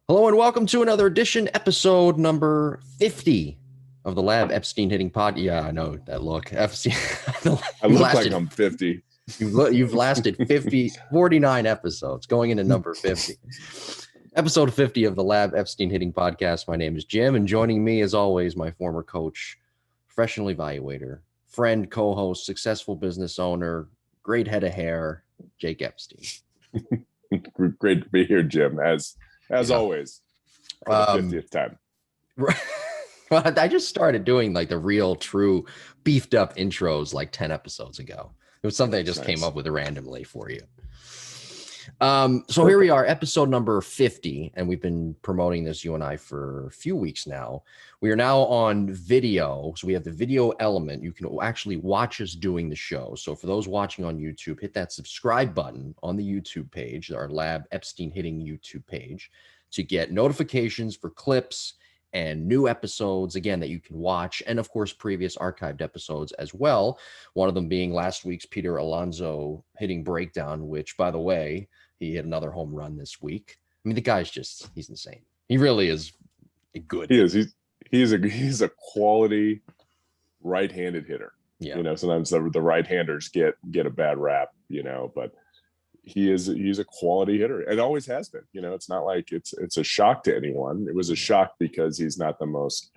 Hello and welcome to another edition, episode number 50 of the Lab Epstein hitting pod. Yeah, I know that look. Epstein, I you've look like lasted, I'm 50. you've lasted 49 episodes, going into number 50. Episode 50 of the Lab Epstein hitting podcast. My name is Jim, and joining me, as always, my former coach, professional evaluator, friend, co-host, successful business owner, great head of hair, Jake Epstein. Great to be here, Jim, as Yeah. always, for the 50th time. Right. Well, I just started doing like the real, true, beefed up intros like 10 episodes ago. It was something I just came up with randomly for you. So here we are, episode number 50, and we've been promoting this, you and I, for a few weeks now. We are now on video, so we have the video element. You can actually watch us doing the show. So for those watching on YouTube, hit that subscribe button on the YouTube page, our Lab Epstein hitting YouTube page, to get notifications for clips and new episodes, again, that you can watch, and of course, previous archived episodes as well. One of them being last week's Peter Alonso hitting breakdown, which, by the way, he hit another home run this week. I mean, the guy's he's insane. He really is good. He is. He's a quality right-handed hitter. Yeah. You know, sometimes the right-handers get a bad rap, but he's a quality hitter and always has been. It's not like it's a shock to anyone. It was a shock because he's not the most,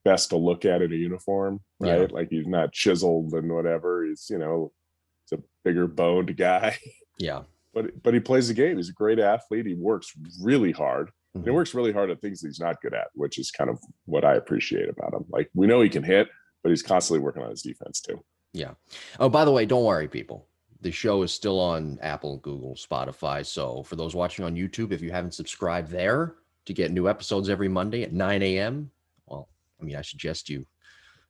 best to look at in a uniform, right? Yeah. Like he's not chiseled and whatever. He's, it's a bigger boned guy. Yeah. But he plays the game. He's a great athlete. He works really hard. Mm-hmm. And he works really hard at things he's not good at, which is kind of what I appreciate about him. Like, we know he can hit, but he's constantly working on his defense too. Yeah. Oh, by the way, don't worry, people. The show is still on Apple, Google, Spotify. So for those watching on YouTube, if you haven't subscribed there to get new episodes every Monday at 9 a.m., well, I mean, I suggest you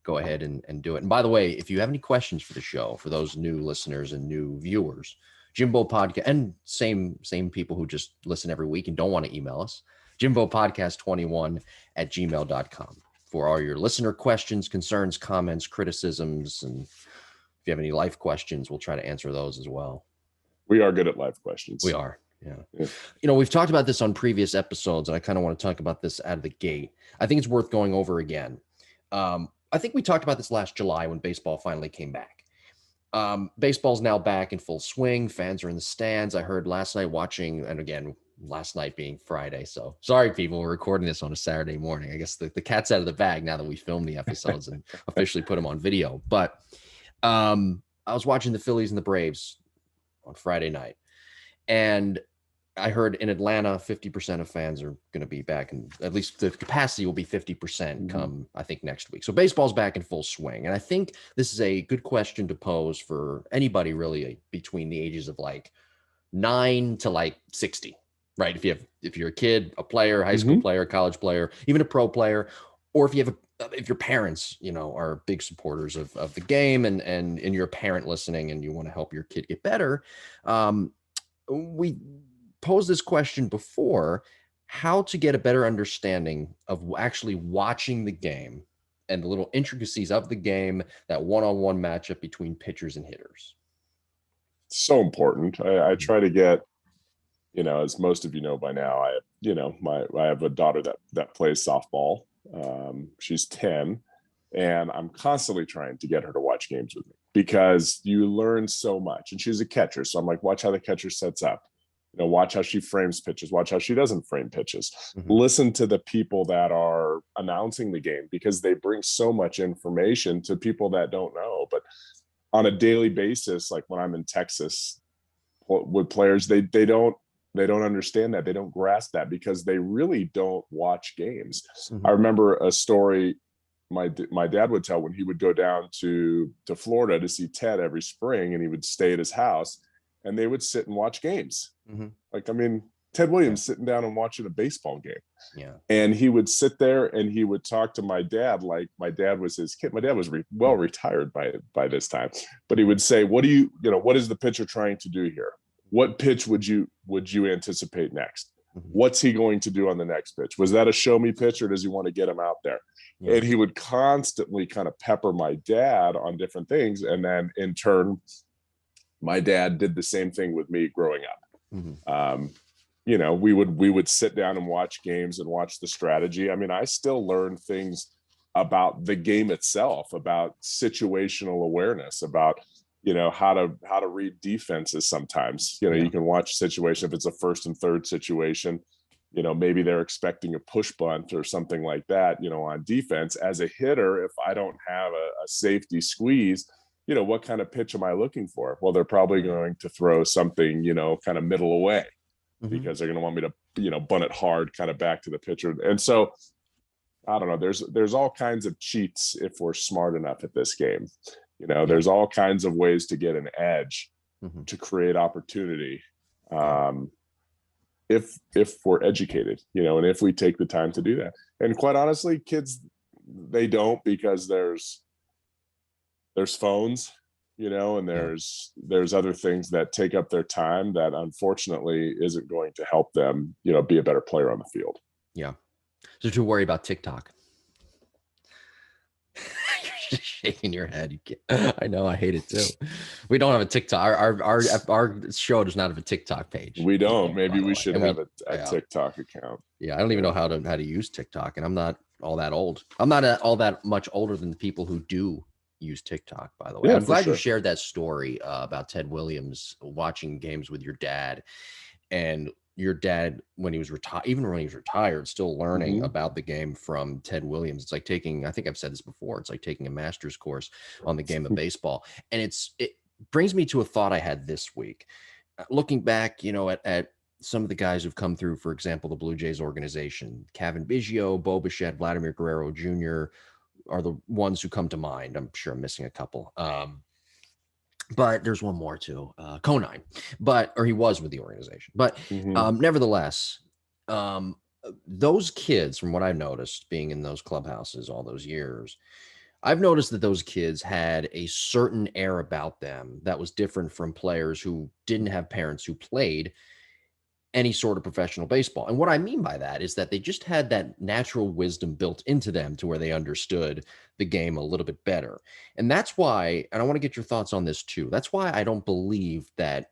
go ahead and do it. And by the way, if you have any questions for the show, for those new listeners and new viewers, Jimbo Podcast, and same people who just listen every week and don't want to email us, Jimbo Podcast 21 at gmail.com for all your listener questions, concerns, comments, criticisms, and if you have any life questions, we'll try to answer those as well. We are good at life questions. We are. Yeah. We've talked about this on previous episodes, and I kind of want to talk about this out of the gate. I think it's worth going over again. I think we talked about this last July when baseball finally came back. Baseball's now back in full swing. Fans are in the stands. I heard last night watching, and again, last night being Friday. So sorry, people, we're recording this on a Saturday morning. I guess the cat's out of the bag now that we filmed the episodes and officially put them on video. But I was watching the Phillies and the Braves on Friday night, and I heard in Atlanta, 50% of fans are going to be back, and at least the capacity will be 50% come, I think, next week. So baseball's back in full swing. And I think this is a good question to pose for anybody really between the ages of like 9 to like 60, right? If you're a kid, a player, high school player, college player, even a pro player, or if your parents, are big supporters of the game and you're a parent listening and you want to help your kid get better. We posed this question before, how to get a better understanding of actually watching the game and the little intricacies of the game, that one-on-one matchup between pitchers and hitters. So important. I try to get, as most of you know by now, I have a daughter that plays softball. She's 10, and I'm constantly trying to get her to watch games with me because you learn so much. And she's a catcher, so I'm like, watch how the catcher sets up. Watch how she frames pitches, watch how she doesn't frame pitches. Listen to the people that are announcing the game because they bring so much information to people that don't know. But on a daily basis, like when I'm in Texas with players, they don't understand that. They don't grasp that because they really don't watch games. I remember a story my dad would tell when he would go down to Florida to see Ted every spring, and he would stay at his house and they would sit and watch games. Like, I mean, Ted Williams sitting down and watching a baseball game. Yeah. And he would sit there and he would talk to my dad like my dad was his kid. My dad was well retired by this time, but he would say, what is the pitcher trying to do here? What pitch would you anticipate next? What's he going to do on the next pitch? Was that a show me pitch, or does he want to get him out there? Yeah. And he would constantly kind of pepper my dad on different things. And then in turn, my dad did the same thing with me growing up. Mhm. We would sit down and watch games and watch the strategy. I mean, I still learn things about the game itself, about situational awareness, about how to read defenses. Sometimes Yeah. you can watch a situation, if it's a first and third situation, maybe they're expecting a push bunt or something like that, on defense. As a hitter, if I don't have a safety squeeze, what kind of pitch am I looking for? Well, they're probably Right. going to throw something, kind of middle away, Mhm. because they're going to want me to, bunt it hard, kind of back to the pitcher. And so I don't know. There's all kinds of cheats if we're smart enough at this game. Yeah. There's all kinds of ways to get an edge, Mhm. to create opportunity. Yeah. If we're educated, and if we take the time to do that. And quite honestly, kids, they don't, because there's phones, and Yeah. there's other things that take up their time that unfortunately isn't going to help them, be a better player on the field. Yeah. So to worry about TikTok. You're just shaking your head. You can't. I know. I hate it too. We don't have a TikTok. Our show does not have a TikTok page. We don't. By Maybe the we way, should and have we a yeah TikTok account. yeah. I don't even Yeah. know how to use TikTok, and I'm not all that old. I'm not all that much older than the people who do use TikTok. By the way, Yeah, I'm for glad you sure. shared that story about Ted Williams watching games with your dad, and your dad when he was retired, even when he was retired, still learning Mm-hmm. about the game from Ted Williams. It's like taking, I think I've said this before, it's like taking a master's course on the game of baseball. And it brings me to a thought I had this week. Looking back, at some of the guys who've come through, for example, the Blue Jays organization, Kevin Biggio, Bo Bichette, Vladimir Guerrero Jr. are the ones who come to mind. I'm sure I'm missing a couple. But there's one more too, Conine, or he was with the organization. But Mm-hmm. nevertheless, those kids, from what I've noticed, being in those clubhouses all those years, I've noticed that those kids had a certain air about them that was different from players who didn't have parents who played any sort of professional baseball. And what I mean by that is that they just had that natural wisdom built into them to where they understood the game a little bit better. And that's why, and I want to get your thoughts on this too. That's why I don't believe that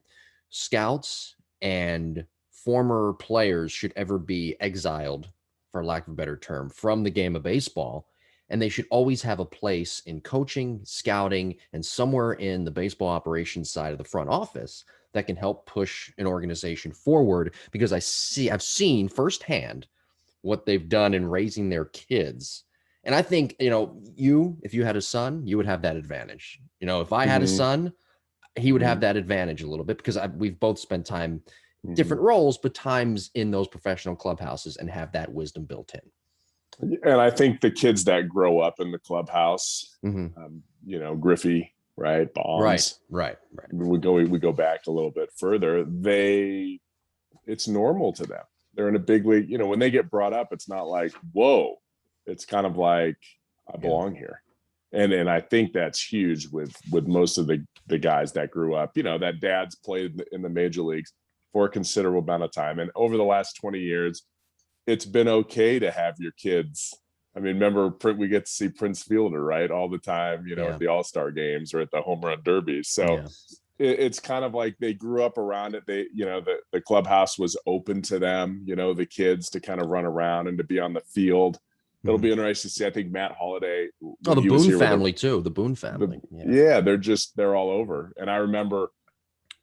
scouts and former players should ever be exiled, for lack of a better term, from the game of baseball. And they should always have a place in coaching, scouting, and somewhere in the baseball operations side of the front office that can help push an organization forward, because I've seen firsthand what they've done in raising their kids. And I think, if you had a son, you would have that advantage. If I had a Mm-hmm. son, he would have Mm-hmm. that advantage a little bit, because we've both spent time, Mm-hmm. different roles, but times in those professional clubhouses, and have that wisdom built in. And I think the kids that grow up in the clubhouse, Mm-hmm. Griffey, right, Right, Bonds, right, right. we go back a little bit further. It's normal to them. They're in a big league. When they get brought up, it's not like, whoa. It's kind of like, I Yeah. belong here. And I think that's huge with most of the guys that grew up, that dads played in the major leagues for a considerable amount of time. And over the last 20 years, it's been okay to have your kids. I mean, remember, we get to see Prince Fielder, right, all the time, at Yeah. the All-Star games or at the home run derbies. So Yeah. it's kind of like they grew up around it. They, the clubhouse was open to them, the kids to kind of run around and to be on the field. It'll Mm-hmm. be interesting to see. I think Matt Holliday, Oh, when the he was Boone here with family too. The Boone family. Yeah. yeah, they're all over. And I remember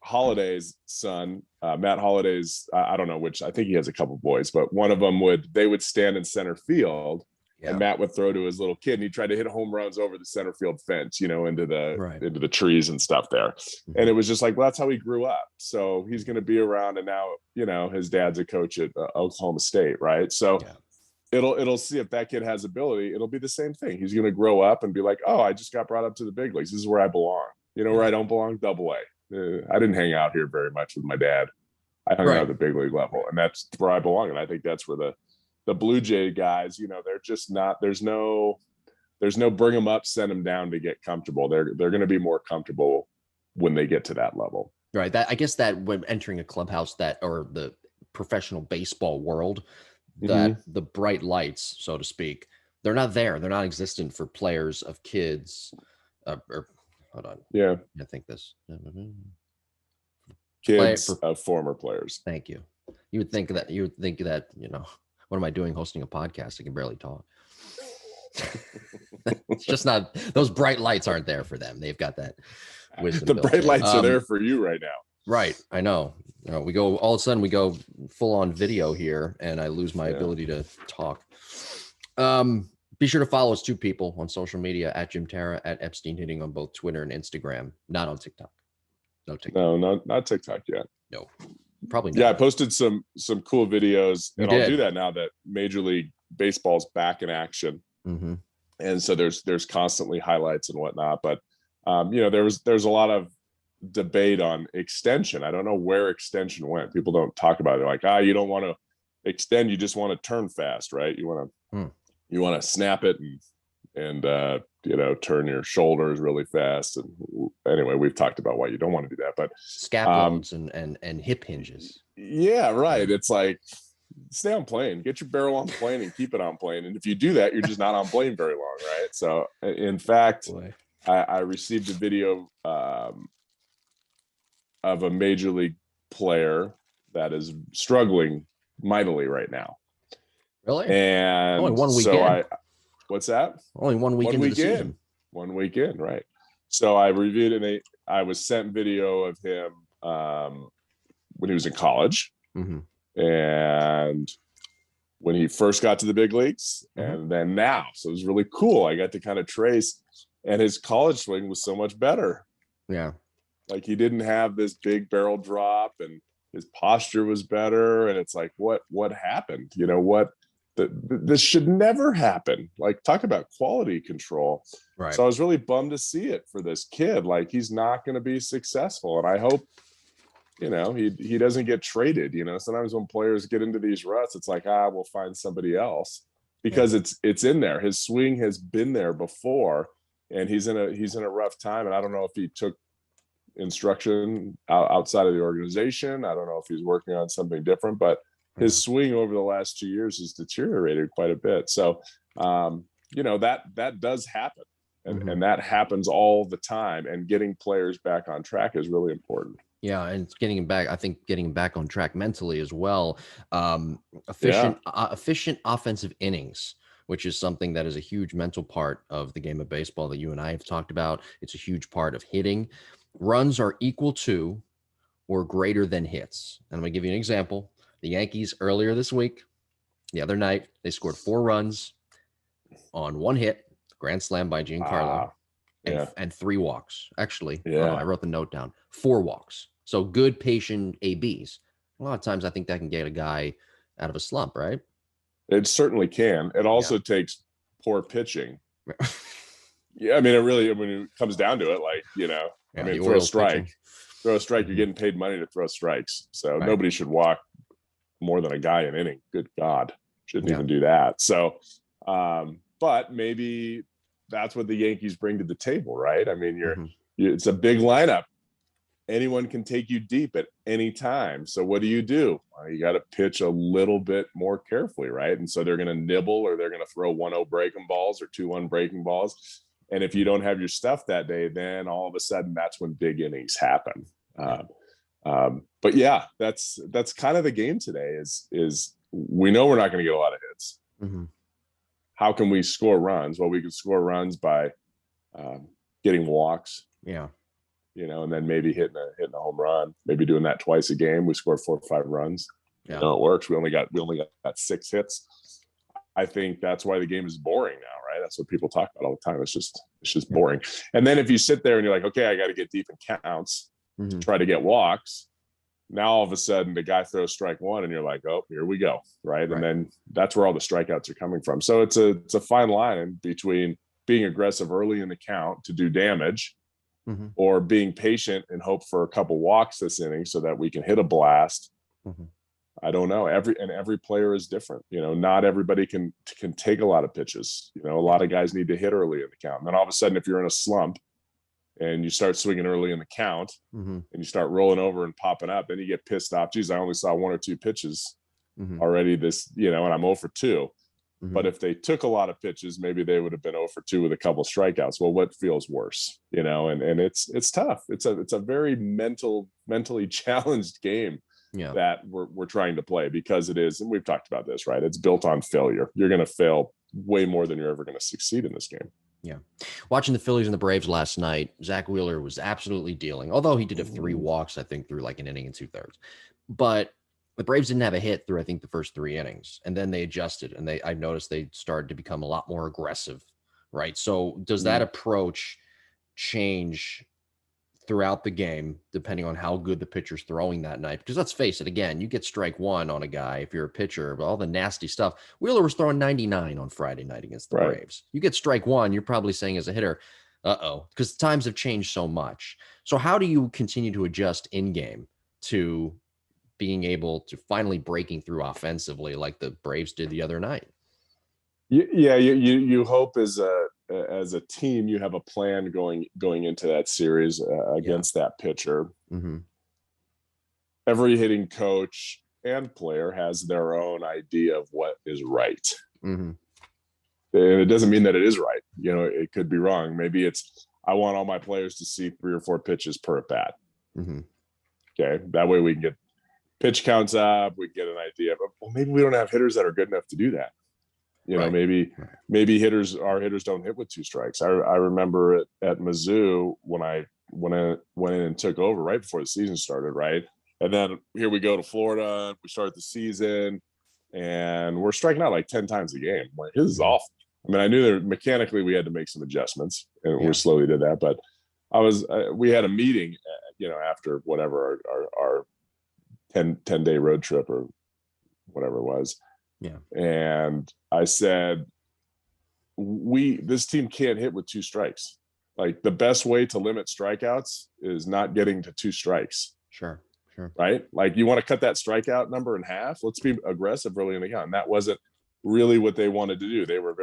Holiday's son, Matt Holiday's, I don't know which, I think he has a couple boys, but one of them they would stand in center field, and Yeah. Matt would throw to his little kid, and he tried to hit home runs over the center field fence, into Right. the trees and stuff there. Mm-hmm. And it was just like, well, that's how he grew up. So he's going to be around. And now, his dad's a coach at Oklahoma State. Right. So Yeah. it'll see if that kid has ability. It'll be the same thing. He's going to grow up and be like, oh, I just got brought up to the big leagues. This is where I belong. Where I don't belong, Double A. I didn't hang out here very much with my dad. I hung out at the big league level, and that's where I belong. And I think that's where the Blue Jay guys, they're just not. There's no bring them up, send them down to get comfortable. They're going to be more comfortable when they get to that level. Right. That, I guess that when entering a clubhouse, or the professional baseball world, that the bright lights, so to speak, they're not there. They're not existent for players of kids. Or hold on. Yeah. I think this. Kids of former players. Thank you. You would think that, what am I doing hosting a podcast? I can barely talk. It's just not, those bright lights aren't there for them. They've got that wisdom. The bright lights are there for you right now. Right. I know. We go, all of a sudden we go full on video here and I lose my ability to talk. Be sure to follow us, 2 people, on social media, at Jim Tara, at Epstein Hitting, on both Twitter and Instagram. Not on TikTok. No TikTok. No, not TikTok yet. No, probably not. Yeah, I posted some cool videos, and I'll do that now that Major League Baseball's back in action. Mm-hmm. And so there's constantly highlights and whatnot. But there's a lot of debate on extension. I don't know where extension went. People don't talk about it. Like, you don't want to extend, you just want to turn fast, right? You want to snap it and turn your shoulders really fast. And anyway, we've talked about why you don't want to do that, but scapulas and hip hinges. Yeah, right. It's like, stay on plane, get your barrel on plane and keep it on plane. And if you do that, you're just not on plane very long, right? So in fact, I received a video of a major league player that is struggling mightily right now. Really? And only one weekend. So what's that? Only 1 weekend. 1 weekend. 1 weekend, right? So I reviewed it. I was sent video of him when he was in college. Mm-hmm. And when he first got to the big leagues, and then now. So it was really cool. I got to kind of trace, and his college swing was so much better. Yeah. Like, he didn't have this big barrel drop, and his posture was better. And it's like, what happened? This should never happen. Like, talk about quality control. Right. So I was really bummed to see it for this kid. Like, he's not going to be successful. And I hope, he doesn't get traded. Sometimes when players get into these ruts, it's like, we'll find somebody else, because it's in there. His swing has been there before, and he's in a rough time. And I don't know if he took instruction outside of the organization. I don't know if he's working on something different, but his swing over the last 2 years has deteriorated quite a bit. So, that does happen. And that happens all the time. And getting players back on track is really important. Yeah, and getting him back, I think getting him back on track mentally as well. Efficient offensive innings, which is something that is a huge mental part of the game of baseball that you and I have talked about. It's a huge part of hitting. Runs are equal to or greater than hits. And I'm going to give you an example. The Yankees earlier this week, the other night, they scored 4 runs on 1 hit, grand slam by Giancarlo, and 3 walks. Actually, I wrote the note down, 4 walks. So good, patient ABs. A lot of times I think that can get a guy out of a slump, right? It certainly can. It also takes poor pitching. Yeah, I mean, when it comes down to it, throw a strike. Throw a strike, you're getting paid money to throw strikes. So nobody should walk more than a guy an inning. Good God. Shouldn't even do that. So, but maybe that's what the Yankees bring to the table, right? I mean, it's a big lineup. Anyone can take you deep at any time. So what do? Well, you got to pitch a little bit more carefully, right? And so they're going to nibble, or they're going to throw 1-0 breaking balls or 2-1 breaking balls. And if you don't have your stuff that day, then all of a sudden that's when big innings happen. But yeah, that's kind of the game today is we know we're not going to get a lot of hits. How can we score runs? Well, we can score runs by getting walks. Yeah. And then maybe hitting a home run, maybe doing that twice a game. We score 4 or 5 runs. Yeah. It works. We only got 6 hits. I think that's why the game is boring now, right? That's what people talk about all the time. It's just boring. And then if you sit there and you're like, okay, I got to get deep in counts, try to get walks. Now all of a sudden the guy throws strike 1 and you're like, oh, here we go. Right. And then that's where all the strikeouts are coming from. So it's a fine line between being aggressive early in the count to do damage, or being patient and hope for a couple walks this inning so that we can hit a blast. I don't know. Every player is different. Not everybody can take a lot of pitches. A lot of guys need to hit early in the count. And then all of a sudden, if you're in a slump and you start swinging early in the count and you start rolling over and popping up, then you get pissed off. Geez, I only saw 1 or 2 pitches already and I'm 0 for 2. But if they took a lot of pitches, maybe they would have been 0 for 2 with a couple strikeouts. Well, what feels worse, and it's tough. It's a very mentally challenged game that we're trying to play, because it is, and we've talked about this, right? It's built on failure. You're going to fail way more than you're ever going to succeed in this game. Yeah. Watching the Phillies and the Braves last night, Zach Wheeler was absolutely dealing, although he did have 3 walks, I think, through like an inning and 2/3. But the Braves didn't have a hit through, I think, the first 3 innings. And then they adjusted, and I noticed they started to become a lot more aggressive, right? So does that approach change throughout the game, depending on how good the pitcher's throwing that night? Because let's face it, again, you get strike 1 on a guy if you're a pitcher, but all the nasty stuff. Wheeler was throwing 99 on Friday night against the Braves. You get strike 1, you're probably saying as a hitter, because times have changed so much. So how do you continue to adjust in game to being able to finally breaking through offensively like the Braves did the other night? Yeah, you hope as a team you have a plan going into that series against that pitcher. Every hitting coach and player has their own idea of what is right. And it doesn't mean that it is right. It could be wrong. Maybe it's, I want all my players to see 3 or 4 pitches per at bat. Okay, that way we can get pitch counts up. We get an idea of, well, maybe we don't have hitters that are good enough to do that. Maybe our hitters don't hit with 2 strikes. I remember at Mizzou when I went in and took over right before the season started, right? And then here we go to Florida. We start the season, and we're striking out like 10 times a game. Like, this is awful. I mean, I knew that mechanically we had to make some adjustments, and we slowly did that. But we had a meeting, after whatever our 10-day road trip or whatever it was. Yeah. And I said, this team can't hit with 2 strikes. Like, the best way to limit strikeouts is not getting to 2 strikes. Sure. Right? Like, you want to cut that strikeout number in half. Let's be aggressive early in the count. And that wasn't really what they wanted to do. They were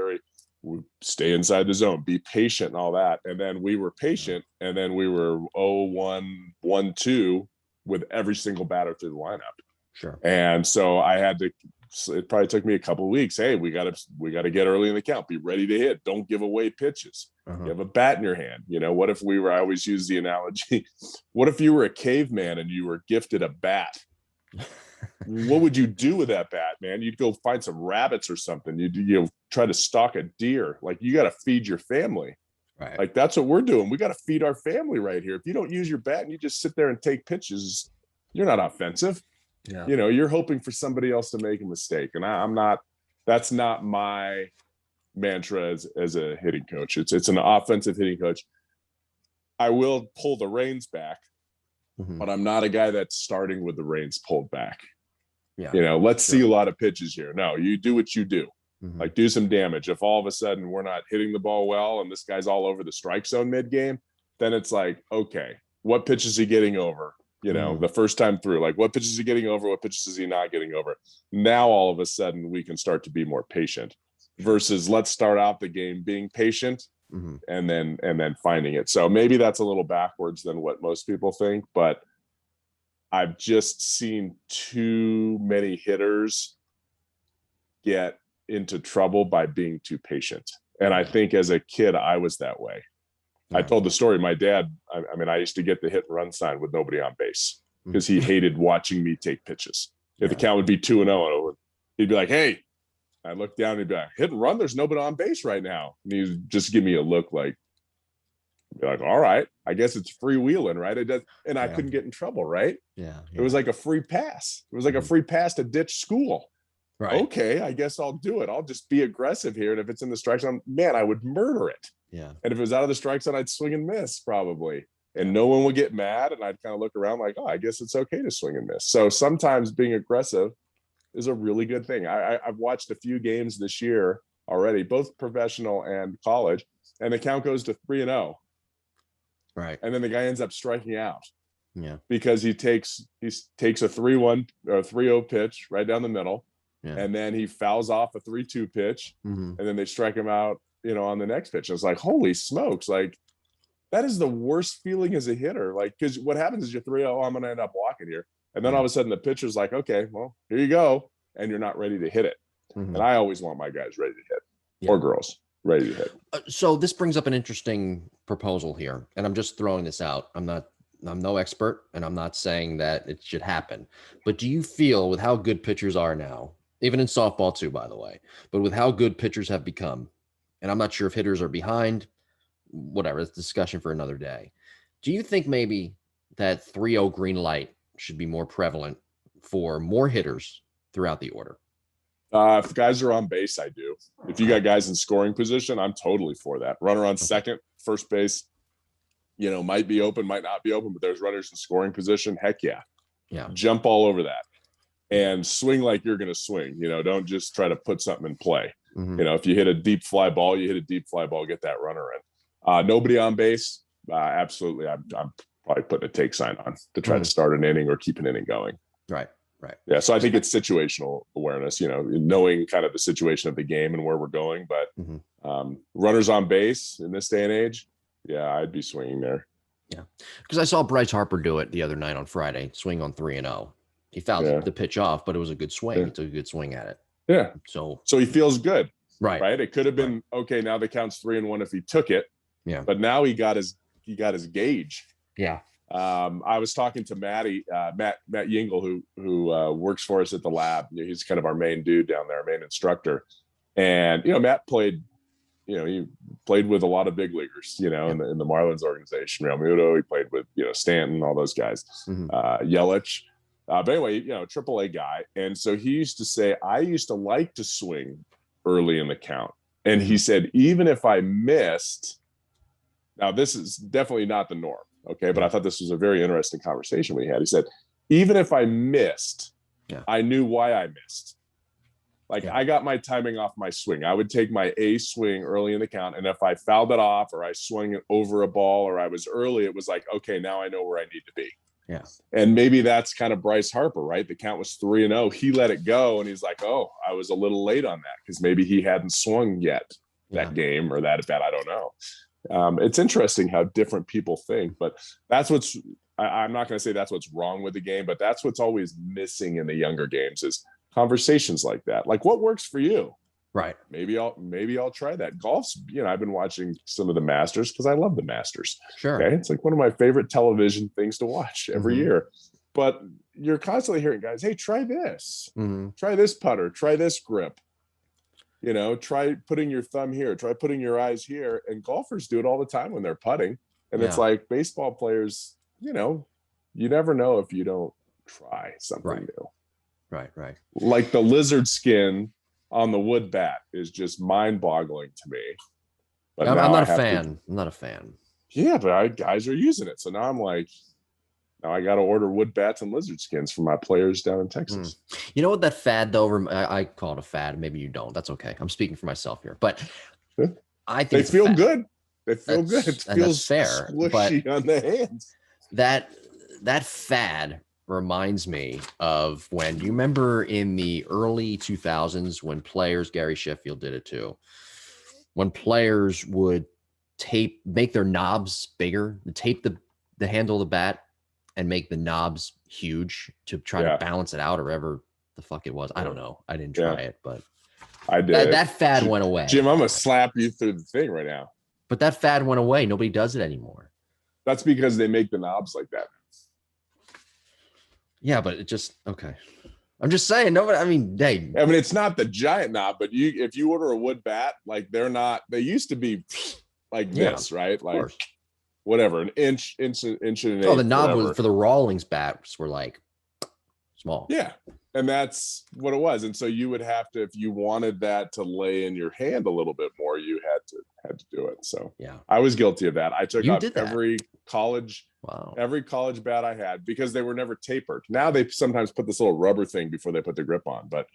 stay inside the zone, be patient and all that. And then we were patient, and then we were 0-1, 1-2 with every single batter through the lineup. Sure. And so it probably took me a couple of weeks. Hey, we got to get early in the count, be ready to hit. Don't give away pitches. You have a bat in your hand. What if I always use the analogy, what if you were a caveman and you were gifted a bat? What would you do with that bat, man? You'd go find some rabbits or something. You'd try to stalk a deer. Like, you got to feed your family. Right. Like, that's what we're doing. We got to feed our family right here. If you don't use your bat and you just sit there and take pitches, you're not offensive. Yeah. You're hoping for somebody else to make a mistake. And I'm not, that's not my mantra as a hitting coach. It's an offensive hitting coach. I will pull the reins back, but I'm not a guy that's starting with the reins pulled back. Yeah. Let's see a lot of pitches here. No, you do what you do. Like, do some damage. If all of a sudden we're not hitting the ball well and this guy's all over the strike zone mid-game, then it's like, okay, what pitch is he getting over? The first time through, like, what pitches is he getting over? What pitches is he not getting over? Now, all of a sudden, we can start to be more patient versus let's start out the game being patient and then finding it. So maybe that's a little backwards than what most people think, but I've just seen too many hitters get into trouble by being too patient. And I think as a kid, I was that way. I told the story. My dad, I used to get the hit and run sign with nobody on base because he hated watching me take pitches. If the count would be 2-0, he'd be like, hey, I look down and he'd be like, hit and run, there's nobody on base right now. And he'd just give me a look like, all right, I guess it's freewheeling, right? It does. And I couldn't get in trouble, right? Yeah. It was like a free pass. It was like a free pass to ditch school. Right. Okay, I guess I'll do it. I'll just be aggressive here. And if it's in the strike zone, man, I would murder it. Yeah. And if it was out of the strike zone, I'd swing and miss probably. And no one would get mad. And I'd kind of look around like, oh, I guess it's okay to swing and miss. So sometimes being aggressive is a really good thing. I've watched a few games this year already, both professional and college, and the count goes to 3-0. Right. And then the guy ends up striking out. Yeah. Because he takes a 3-1 or 3-0 pitch right down the middle. Yeah. And then he fouls off a 3-2 pitch, and then they strike him out, on the next pitch. It's like, holy smokes, like, that is the worst feeling as a hitter. Like, because what happens is you're 3-0, I'm going to end up walking here. And then all of a sudden the pitcher's like, okay, well, here you go. And you're not ready to hit it. Mhm. And I always want my guys ready to hit, Yeah. or girls ready to hit. So this brings up an interesting proposal here, and I'm just throwing this out. I'm no expert, and I'm not saying that it should happen. But do you feel, with how good pitchers are now, even in softball too, by the way, but with how good pitchers have become, and I'm not sure if hitters are behind, whatever, it's a discussion for another day. Do you think maybe that 3-0 green light should be more prevalent for more hitters throughout the order? If guys are on base, I do. If you got guys in scoring position, I'm totally for that. Runner on second, first base, might be open, might not be open, but there's runners in scoring position. Heck yeah. Yeah. Jump all over that and swing like you're going to swing. Don't just try to put something in play. Mhm. If you hit a deep fly ball, you hit a deep fly ball, get that runner in. Nobody on base, absolutely. I'm probably putting a take sign on to try to start an inning or keep an inning going. Right. Right. Yeah. So I think it's situational awareness, knowing kind of the situation of the game and where we're going. But runners on base in this day and age, yeah, I'd be swinging there. Yeah. Because I saw Bryce Harper do it the other night on Friday, swing on 3-0. He fouled the pitch off, but it was a good swing. Yeah. He took a good swing at it. Yeah. So he feels good. Right. Right. It could have been okay. Now the count's 3-1 if he took it. Yeah. But now he got his gauge. Yeah. I was talking to Matt Yingle, who works for us at the lab. He's kind of our main dude down there, our main instructor. And Matt played, he played with a lot of big leaguers, in the Marlins organization. Real Muto, he played with Stanton, all those guys, Yelich. But anyway, AAA guy. And so he used to say, I used to like to swing early in the count. And he said, even if I missed, now this is definitely not the norm. Okay. But I thought this was a very interesting conversation we had. He said, even if I missed, I knew why I missed. I got my timing off my swing. I would take my A swing early in the count. And if I fouled it off or I swung it over a ball or I was early, it was like, okay, now I know where I need to be. Yeah. And maybe that's kind of Bryce Harper, right? The count was 3-0. He let it go. And he's like, oh, I was a little late on that because maybe he hadn't swung yet that game or that at bat. I don't know. It's interesting how different people think, but that's I'm not going to say that's what's wrong with the game, but that's what's always missing in the younger games is conversations like that. Like, what works for you? Right. Maybe I'll try that. Golf's, I've been watching some of the Masters because I love the Masters. Sure. Okay. It's like one of my favorite television things to watch every year. But you're constantly hearing guys, hey, try this. Try this putter, try this grip. Try putting your thumb here, try putting your eyes here. And golfers do it all the time when they're putting. And it's like baseball players, you never know if you don't try something new. Right. Like the lizard skin on the wood bat is just mind-boggling to me. But I'm not a fan. I'm not a fan. Yeah, but guys are using it. So now I'm like, now I got to order wood bats and lizard skins for my players down in Texas. You know what that fad, though? I call it a fad. Maybe you don't. That's okay. I'm speaking for myself here. But I think they feel good. They feel good. It feels fair, squishy on the hands. That fad reminds me of when you remember in the early 2000s when players, Gary Sheffield did it too, when players would make their knobs bigger, tape the handle of the bat and make the knobs huge to try to balance it out or whatever the fuck it was. I don't know. I didn't try it, but I did. That fad went away. Jim, I'm going to slap you through the thing right now. But that fad went away. Nobody does it anymore. That's because they make the knobs like that. Yeah, but it just, okay. I'm just saying, nobody, it's not the giant knob, but if you order a wood bat, like they used to be like this, right? Like whatever, an inch and an eighth. Oh, the knob was for the Rawlings bats were like small. Yeah. And that's what it was. And so you would have to, if you wanted that to lay in your hand a little bit more, you had to do it. So I was guilty of that. I took out every college bat I had because they were never tapered. Now they sometimes put this little rubber thing before they put the grip on, but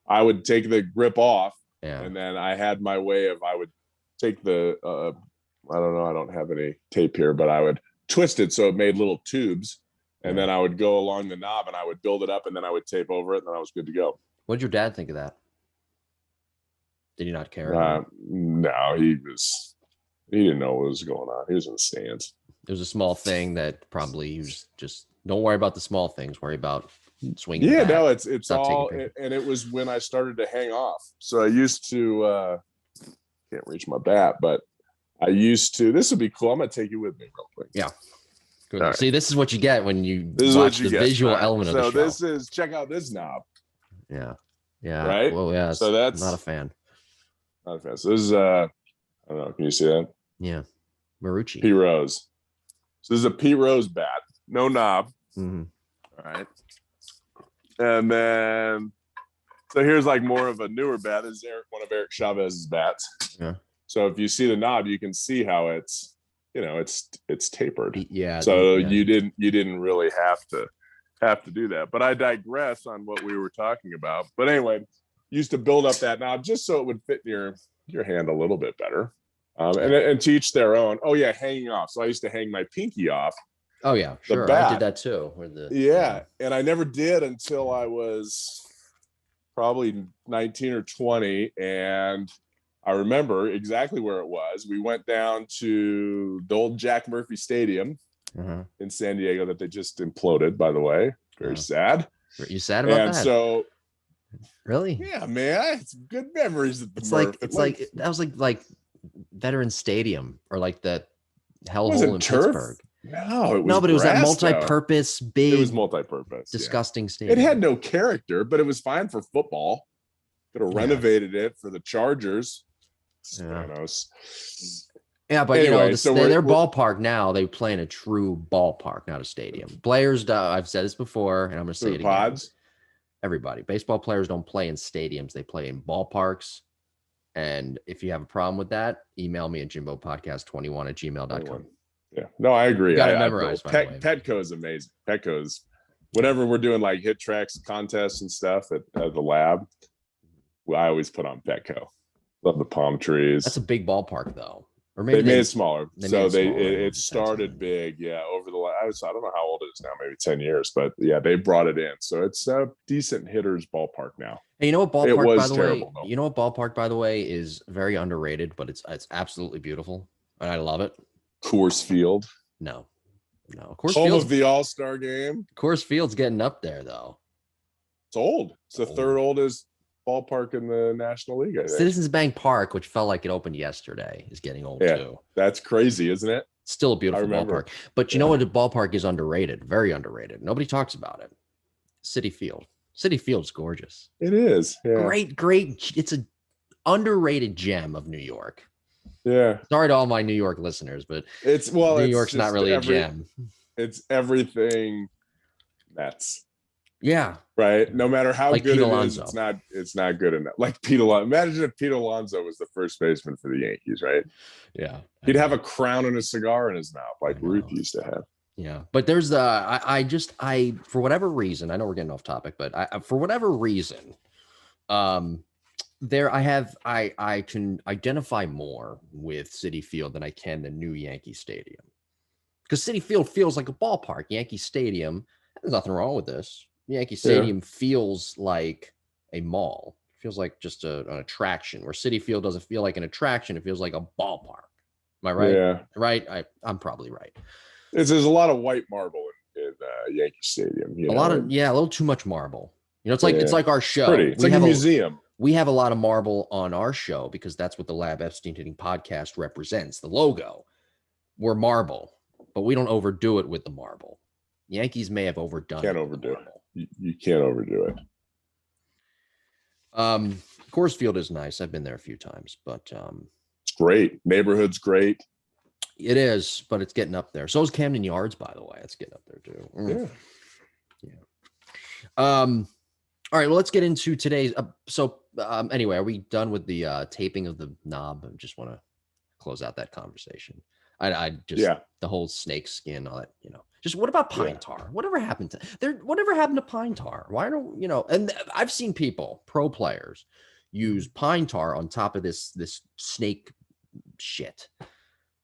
I would take the grip off and then I had my way of, I would take the, I don't know, I don't have any tape here, but I would twist it so it made little tubes. And then I would go along the knob and I would build it up and then I would tape over it and then I was good to go. What did your dad think of that? Did he not care? No, he didn't know what was going on. He was in the stands. It was a small thing that probably he was just, don't worry about the small things. Worry about swinging Yeah, the bat. no, it's Stop taking all, pictures. and it was when I started to hang off. So I used to can't reach my bat, but I used to. This would be cool. I'm gonna take you with me real quick. Yeah. Good. All right. See, this is what you get when you This is what watch you the get. visual All right. element of the So show. this is, check out this knob. Yeah. Yeah. Right. Well, yeah. So that's not a fan. Not a fan. So this is I don't know. Can you see that? Yeah. Marucci. Pete Rose. So this is a Pete Rose bat. No knob. Mm-hmm. All right. And then, so here's like more of a newer bat. This is one of Eric Chavez's bats. Yeah. So if you see the knob, you can see how it's, it's tapered. Yeah. So you didn't really have to do that. But I digress on what we were talking about. But anyway, used to build up that knob just so it would fit in your hand a little bit better. And to each their own. Oh yeah, hanging off. So I used to hang my pinky off. Oh yeah, sure. I did that too. And I never did until I was probably 19 or 20, and I remember exactly where it was. We went down to the old Jack Murphy Stadium in San Diego that they just imploded, by the way. Very sad. You sad about that? And so, really? Yeah, man, it's good memories at the Murph. That was like Veterans Stadium or like the hellhole in turf? Pittsburgh. No, but it was that multi-purpose, big. It was multi-purpose, disgusting stadium. It had no character, but it was fine for football. Could have renovated it for the Chargers. Yeah, but anyway, their ballpark now, they play in a true ballpark, not a stadium. Players, I've said this before, and I'm going to say it again. Pods. Everybody, baseball players don't play in stadiums; they play in ballparks. And if you have a problem with that, email me at jimbopodcast21@gmail.com. Yeah, no, I agree. You got to memorize. Petco is amazing. Petco's, whenever we're doing like hit tracks contests and stuff at the lab, I always put on Petco. Love the palm trees. That's a big ballpark, though. Or maybe they made it smaller. It started big. Yeah, over the last, I don't know how old it is now, maybe 10 years, but yeah, they brought it in. So it's a decent hitter's ballpark now. Hey, you know what ballpark, by the way? You know what ballpark, by the way, is very underrated, but it's absolutely beautiful, and I love it. Coors Field. No. Home of the All-Star game. Coors Field's getting up there, though. It's old. It's the third oldest ballpark in the National League, I think. Citizens Bank Park, which felt like it opened yesterday, is getting old too. That's crazy, isn't it? Still a beautiful ballpark. But you know what? The ballpark is underrated. Very underrated. Nobody talks about it. Citi Field. Citi Field's gorgeous. It is. Yeah. Great. It's an underrated gem of New York. Yeah. Sorry to all my New York listeners, but New York's not really a gem. It's everything that's right. No matter how like good Pete it Alonso. is, it's not good enough. Like Pete Alonso. Imagine if Pete Alonso was the first baseman for the Yankees, right? Yeah. He'd have a crown and a cigar in his mouth, like Ruth used to have. Yeah, but there's I for whatever reason, I know we're getting off topic, but for whatever reason, I can identify more with Citi Field than I can the new Yankee Stadium, because Citi Field feels like a ballpark. Yankee Stadium, there's nothing wrong with this. Yankee Stadium feels like a mall. It feels like just an attraction. Where Citi Field doesn't feel like an attraction; it feels like a ballpark. Am I right? Yeah, right. I'm probably right. There's a lot of white marble in Yankee Stadium. A little too much marble. You know, it's like our show. It's like a museum. We have a lot of marble on our show because that's what the Lab Epstein Hitting podcast represents. The logo, we're marble, but we don't overdo it with the marble. Yankees may have overdone it. Can't overdo it. You can't overdo it. Coors Field is nice. I've been there a few times, but it's great. Neighborhood's great. It is, but it's getting up there. So is Camden Yards, by the way. It's getting up there too. Yeah. All right. Well, let's get into today's. Anyway, are we done with the taping of the knob? I just want to close out that conversation. I just the whole snake skin, all that. Just what about pine tar? Whatever happened to pine tar? Why don't And I've seen people, pro players, use pine tar on top of this snake shit.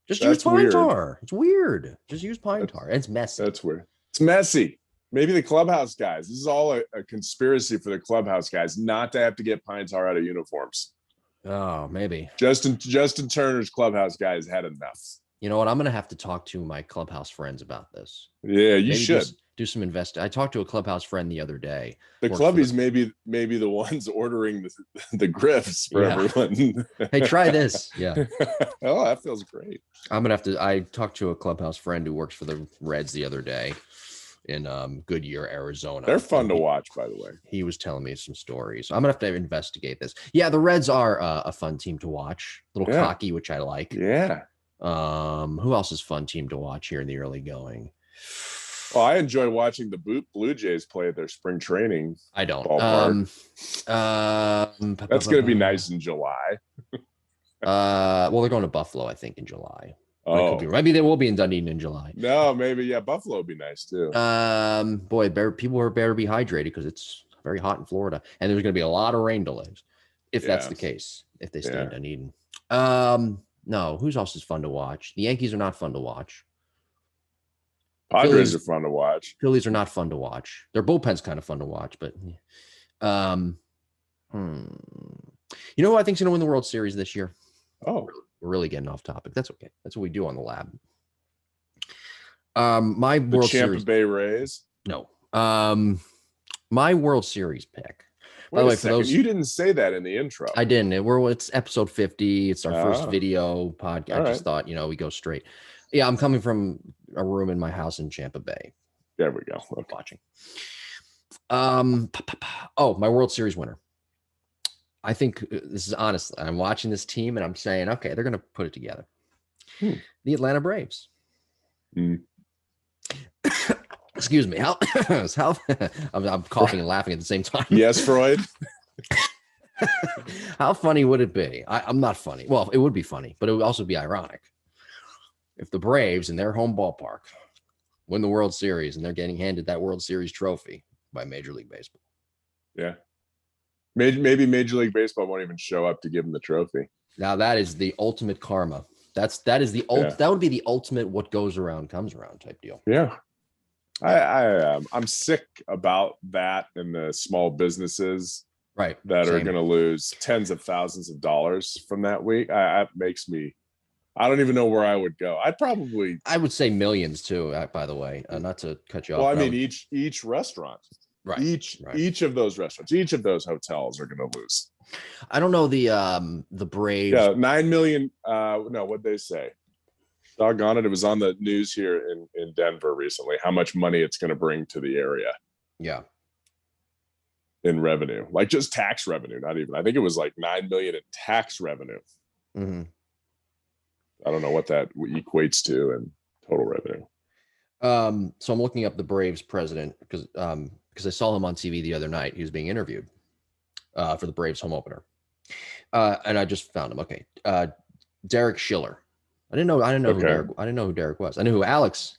Just use pine tar. It's weird. Just use pine tar. And it's messy. That's weird. It's messy. Maybe the clubhouse guys. This is all a conspiracy for the clubhouse guys not to have to get pine tar out of uniforms. Oh, maybe. Justin Turner's clubhouse guys had enough. You know what? I'm going to have to talk to my clubhouse friends about this. Yeah, you should. Do some I talked to a clubhouse friend the other day. The clubbies maybe the ones ordering the griffs for everyone. Hey, try this. Yeah. Oh, that feels great. I'm gonna have to. I talked to a clubhouse friend who works for the Reds the other day in Goodyear, Arizona. They're fun to watch, by the way. He was telling me some stories. I'm gonna have to investigate this. Yeah, the Reds are a fun team to watch. A little cocky, which I like. Yeah. Who else is fun team to watch here in the early going? Well, I enjoy watching the Blue Jays play at their spring training. I don't. That's going to be nice in July. Well, they're going to Buffalo, I think, in July. Oh, maybe they will be in Dunedin in July. No, maybe Buffalo would be nice too. Boy, people better be hydrated because it's very hot in Florida, and there's going to be a lot of rain delays if that's the case. If they stay in Dunedin. No, who's else is fun to watch? The Yankees are not fun to watch. Padres are fun to watch. Phillies are not fun to watch. Their bullpen's kind of fun to watch, but you know who I think's going to win the World Series this year? Oh, we're really getting off topic. That's okay. That's what we do on the lab. The Tampa Bay Rays. No. My World Series pick. By the way, for those, you didn't say that in the intro. I didn't. It's episode 50. It's our first video podcast. I just thought, we go straight. Yeah, I'm coming from a room in my house in Tampa Bay. There we go. Okay. Watching. My World Series winner. I think this is honestly, I'm watching this team and I'm saying, okay, they're going to put it together. The Atlanta Braves. Excuse me. How I'm coughing and laughing at the same time. Yes, Freud. How funny would it be? I'm not funny. Well, it would be funny, but it would also be ironic if the Braves in their home ballpark win the World Series and they're getting handed that World Series trophy by Major League Baseball. Yeah. Maybe Major League Baseball won't even show up to give them the trophy. Now that is the ultimate karma. That would be the ultimate what goes around comes around type deal. Yeah. I'm sick about that and the small businesses that are going to lose tens of thousands of dollars from that week. That makes me, I don't even know where I would go. I would say millions too, by the way, not to cut you off. Well, I mean, each restaurant, each of those restaurants, each of those hotels are going to lose. I don't know the Braves. Yeah, 9 million. No, what'd they say? Doggone it. It was on the news here in Denver recently, how much money it's going to bring to the area. Yeah. In revenue, like just tax revenue, not even. I think it was like 9 million in tax revenue. Mm-hmm. I don't know what that equates to in total revenue. So I'm looking up the Braves president because I saw him on TV the other night. He was being interviewed for the Braves home opener. And I just found him. Okay. Derek Schiller. I didn't know who Derek was. I knew who Alex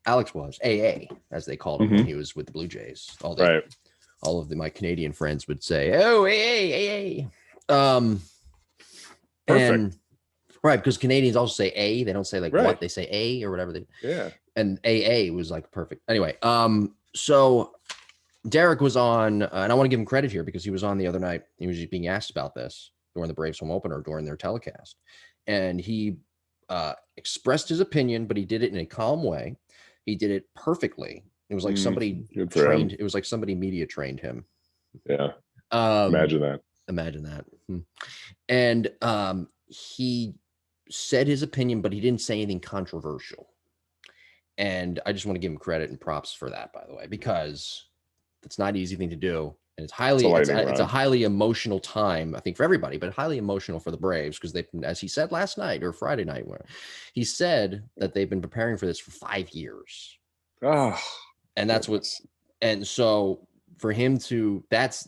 was, AA, as they called him when he was with the Blue Jays. All of my Canadian friends would say, "Oh, AA." And right, because Canadians also say A. They don't say what, they say A or whatever. And AA was like perfect. Anyway, so Derek was on, and I want to give him credit here because he was on the other night. He was just being asked about this during the Braves home opener, during their telecast. And he expressed his opinion, but he did it in a calm way. He did it perfectly. It was like somebody trained. It was like somebody media trained him. Yeah. Imagine that. And he said his opinion, but he didn't say anything controversial. And I just want to give him credit and props for that, by the way, because it's not an easy thing to do. And it's a highly emotional time, I think, for everybody, but highly emotional for the Braves because they, as he said last night or Friday night, where he said that they've been preparing for this for 5 years. Oh, and that's and so for him to, that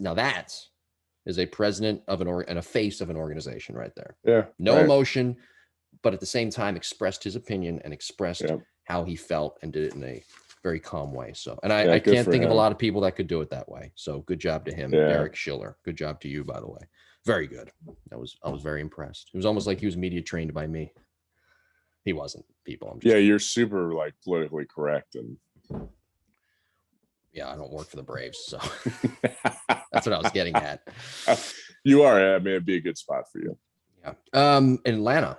is a president of and a face of an organization right there. Yeah. No emotion, but at the same time expressed his opinion and expressed how he felt and did it in a very calm way. So, and I can't think of a lot of people that could do it that way. So good job to him, Derek Schiller. Good job to you, by the way. Very good. I was very impressed. It was almost like he was media trained by me. He wasn't, people. You're super politically correct. And I don't work for the Braves. So that's what I was getting at. You are. I mean, it'd be a good spot for you. Yeah. Atlanta.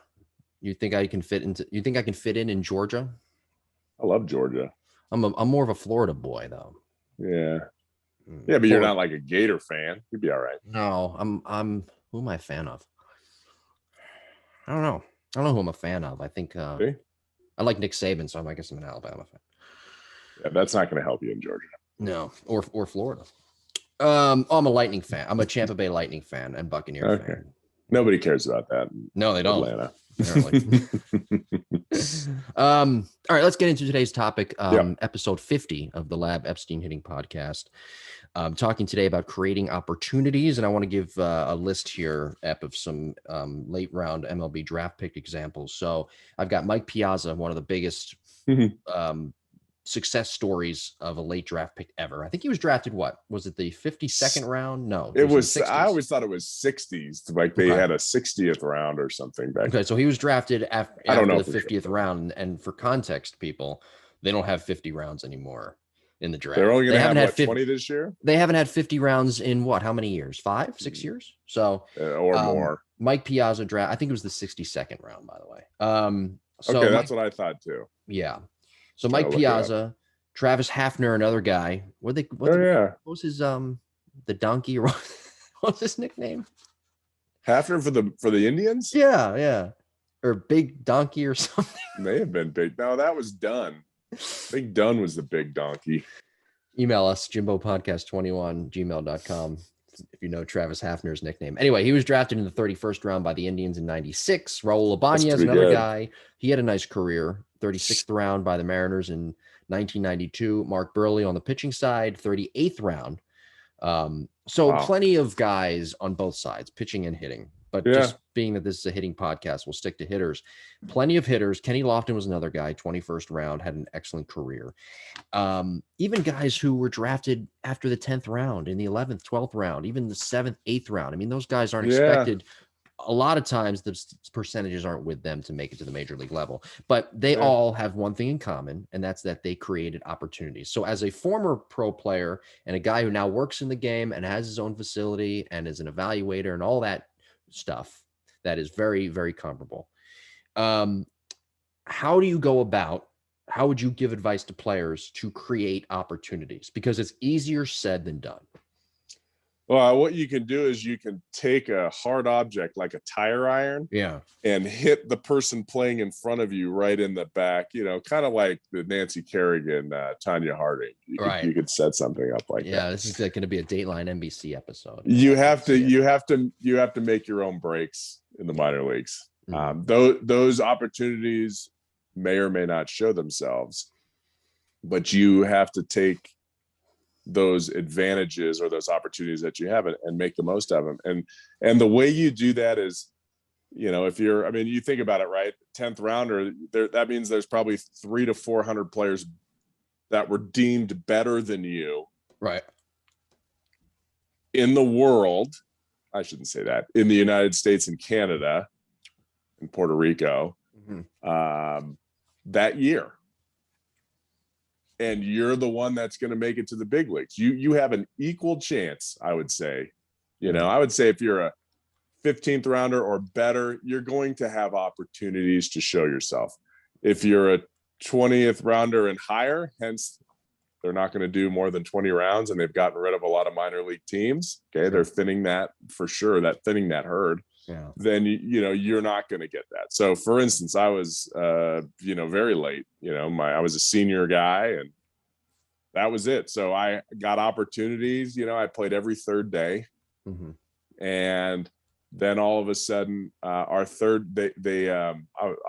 You think I can fit in Georgia? I love Georgia. I'm more of a Florida boy though. Yeah. Yeah, but you're not like a Gator fan. You'd be all right. No, I'm who am I a fan of? I don't know. I don't know who I'm a fan of. I think See? I like Nick Saban, so I guess I'm an Alabama fan. Yeah, that's not going to help you in Georgia. No, or Florida. I'm a Lightning fan. I'm a Tampa Bay Lightning fan and Buccaneer fan. Nobody cares about that. No, they don't. Atlanta. Apparently. All right, let's get into today's topic. Episode 50 of the Lab Epstein Hitting Podcast. Talking today about creating opportunities, and I want to give a list here, Ep, of some late round MLB draft pick examples. So I've got Mike Piazza, one of the biggest success stories of a late draft pick ever. I think he was drafted, what was it, the 52nd round? No, it was I always thought it was 60s, like they had a 60th round or something back. Okay, so he was drafted after the 50th round, and for context, people, they don't have 50 rounds anymore in the draft. They're only going to have what, 20 this year. They haven't had 50 rounds in what? How many years? 5, 6 years? So or more. Mike Piazza draft. I think it was the 62nd round, by the way. So okay, that's what I thought too. Yeah. So Mike Piazza, Travis Hafner, another guy. What was his the donkey? What was his nickname? Hafner for the Indians? Yeah. Or Big Donkey or something. May have been Big. No, that was Dunn. Big Dunn was the big donkey. Email us, jimbopodcast21gmail.com if you know Travis Hafner's nickname. Anyway, he was drafted in the 31st round by the Indians in 96. Raul Ibanez, another guy. He had a nice career. 36th round by the Mariners in 1992. Mark Burley on the pitching side, 38th round. Plenty of guys on both sides, pitching and hitting. But just being that this is a hitting podcast, we'll stick to hitters. Plenty of hitters. Kenny Lofton was another guy, 21st round, had an excellent career. Even guys who were drafted after the 10th round, in the 11th, 12th round, even the 7th, 8th round. I mean, those guys aren't expected. A lot of times the percentages aren't with them to make it to the major league level, but they all have one thing in common, and that's that they created opportunities. So as a former pro player and a guy who now works in the game and has his own facility and is an evaluator and all that stuff, that is very, very comparable. How would you give advice to players to create opportunities? Because it's easier said than done. Well, what you can do is you can take a hard object like a tire iron, and hit the person playing in front of you right in the back. You know, kind of like the Nancy Kerrigan, Tanya Harding. You could set something up like that. Yeah, this is going to be a Dateline NBC episode. You have to make your own breaks in the minor leagues. Those opportunities may or may not show themselves, but you have to take those advantages or those opportunities that you have and make the most of them. And the way you do that is, if you think about it, right? 10th rounder, that means there's probably 300 to 400 players that were deemed better than you. Right. In the world, I shouldn't say that, in the United States and Canada and Puerto Rico, that year. And you're the one that's going to make it to the big leagues. You have an equal chance, I would say. I would say if you're a 15th rounder or better, you're going to have opportunities to show yourself. If you're a 20th rounder and higher, hence they're not going to do more than 20 rounds and they've gotten rid of a lot of minor league teams. Okay. They're thinning that for sure, thinning that herd. Then you're not going to get that. So for instance, I was very late. I was a senior guy and that was it. So I got opportunities. I played every third day, and then all of a sudden, our third I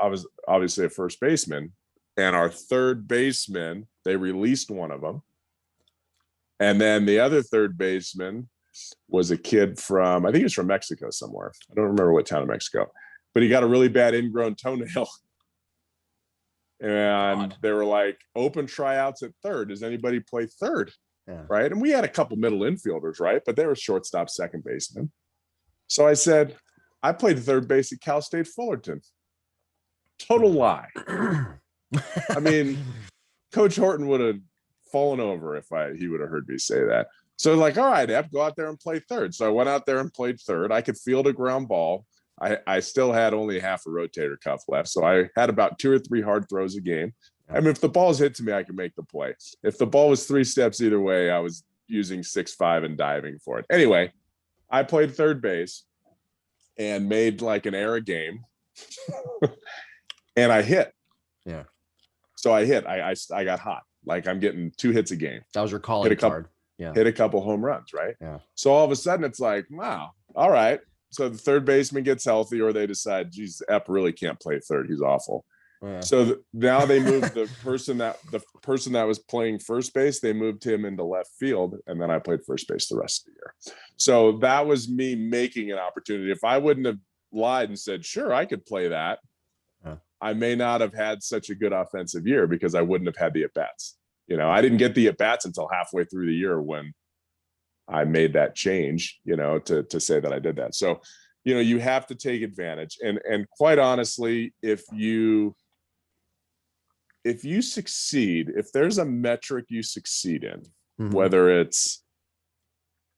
was obviously a first baseman, and our third baseman, they released one of them, and then the other third baseman was a kid from, I think he was from Mexico somewhere. I don't remember what town in Mexico, but he got a really bad ingrown toenail. And they were like, open tryouts at third. Does anybody play third? Right. And we had a couple middle infielders, right? But they were shortstop, second baseman. So I said, I played third base at Cal State Fullerton. Total lie. I mean, Coach Horton would have fallen over if he would have heard me say that. So like, all right, Ep, go out there and play third. So I went out there and played third. I could field a ground ball. I still had only half a rotator cuff left. So I had about 2 or 3 hard throws a game. I mean, if the ball's hit to me, I can make the play. If the ball was 3 steps either way, I was using 6'5" and diving for it. Anyway, I played third base and made like an error game. And I hit. Yeah. So I hit. I got hot. Like I'm getting 2 hits a game. That was your calling card. Yeah. Hit a couple home runs, right? Yeah. So all of a sudden it's like, wow, all right. So the third baseman gets healthy, or they decide, geez, Ep really can't play third. He's awful. Yeah. So now they moved the person that was playing first base, they moved him into left field, and then I played first base the rest of the year. So that was me making an opportunity. If I wouldn't have lied and said, sure, I could play that, I may not have had such a good offensive year because I wouldn't have had the at-bats. I didn't get the at-bats until halfway through the year when I made that change, to say that I did that. So, you have to take advantage. And quite honestly, if you succeed, if there's a metric you succeed in, whether it's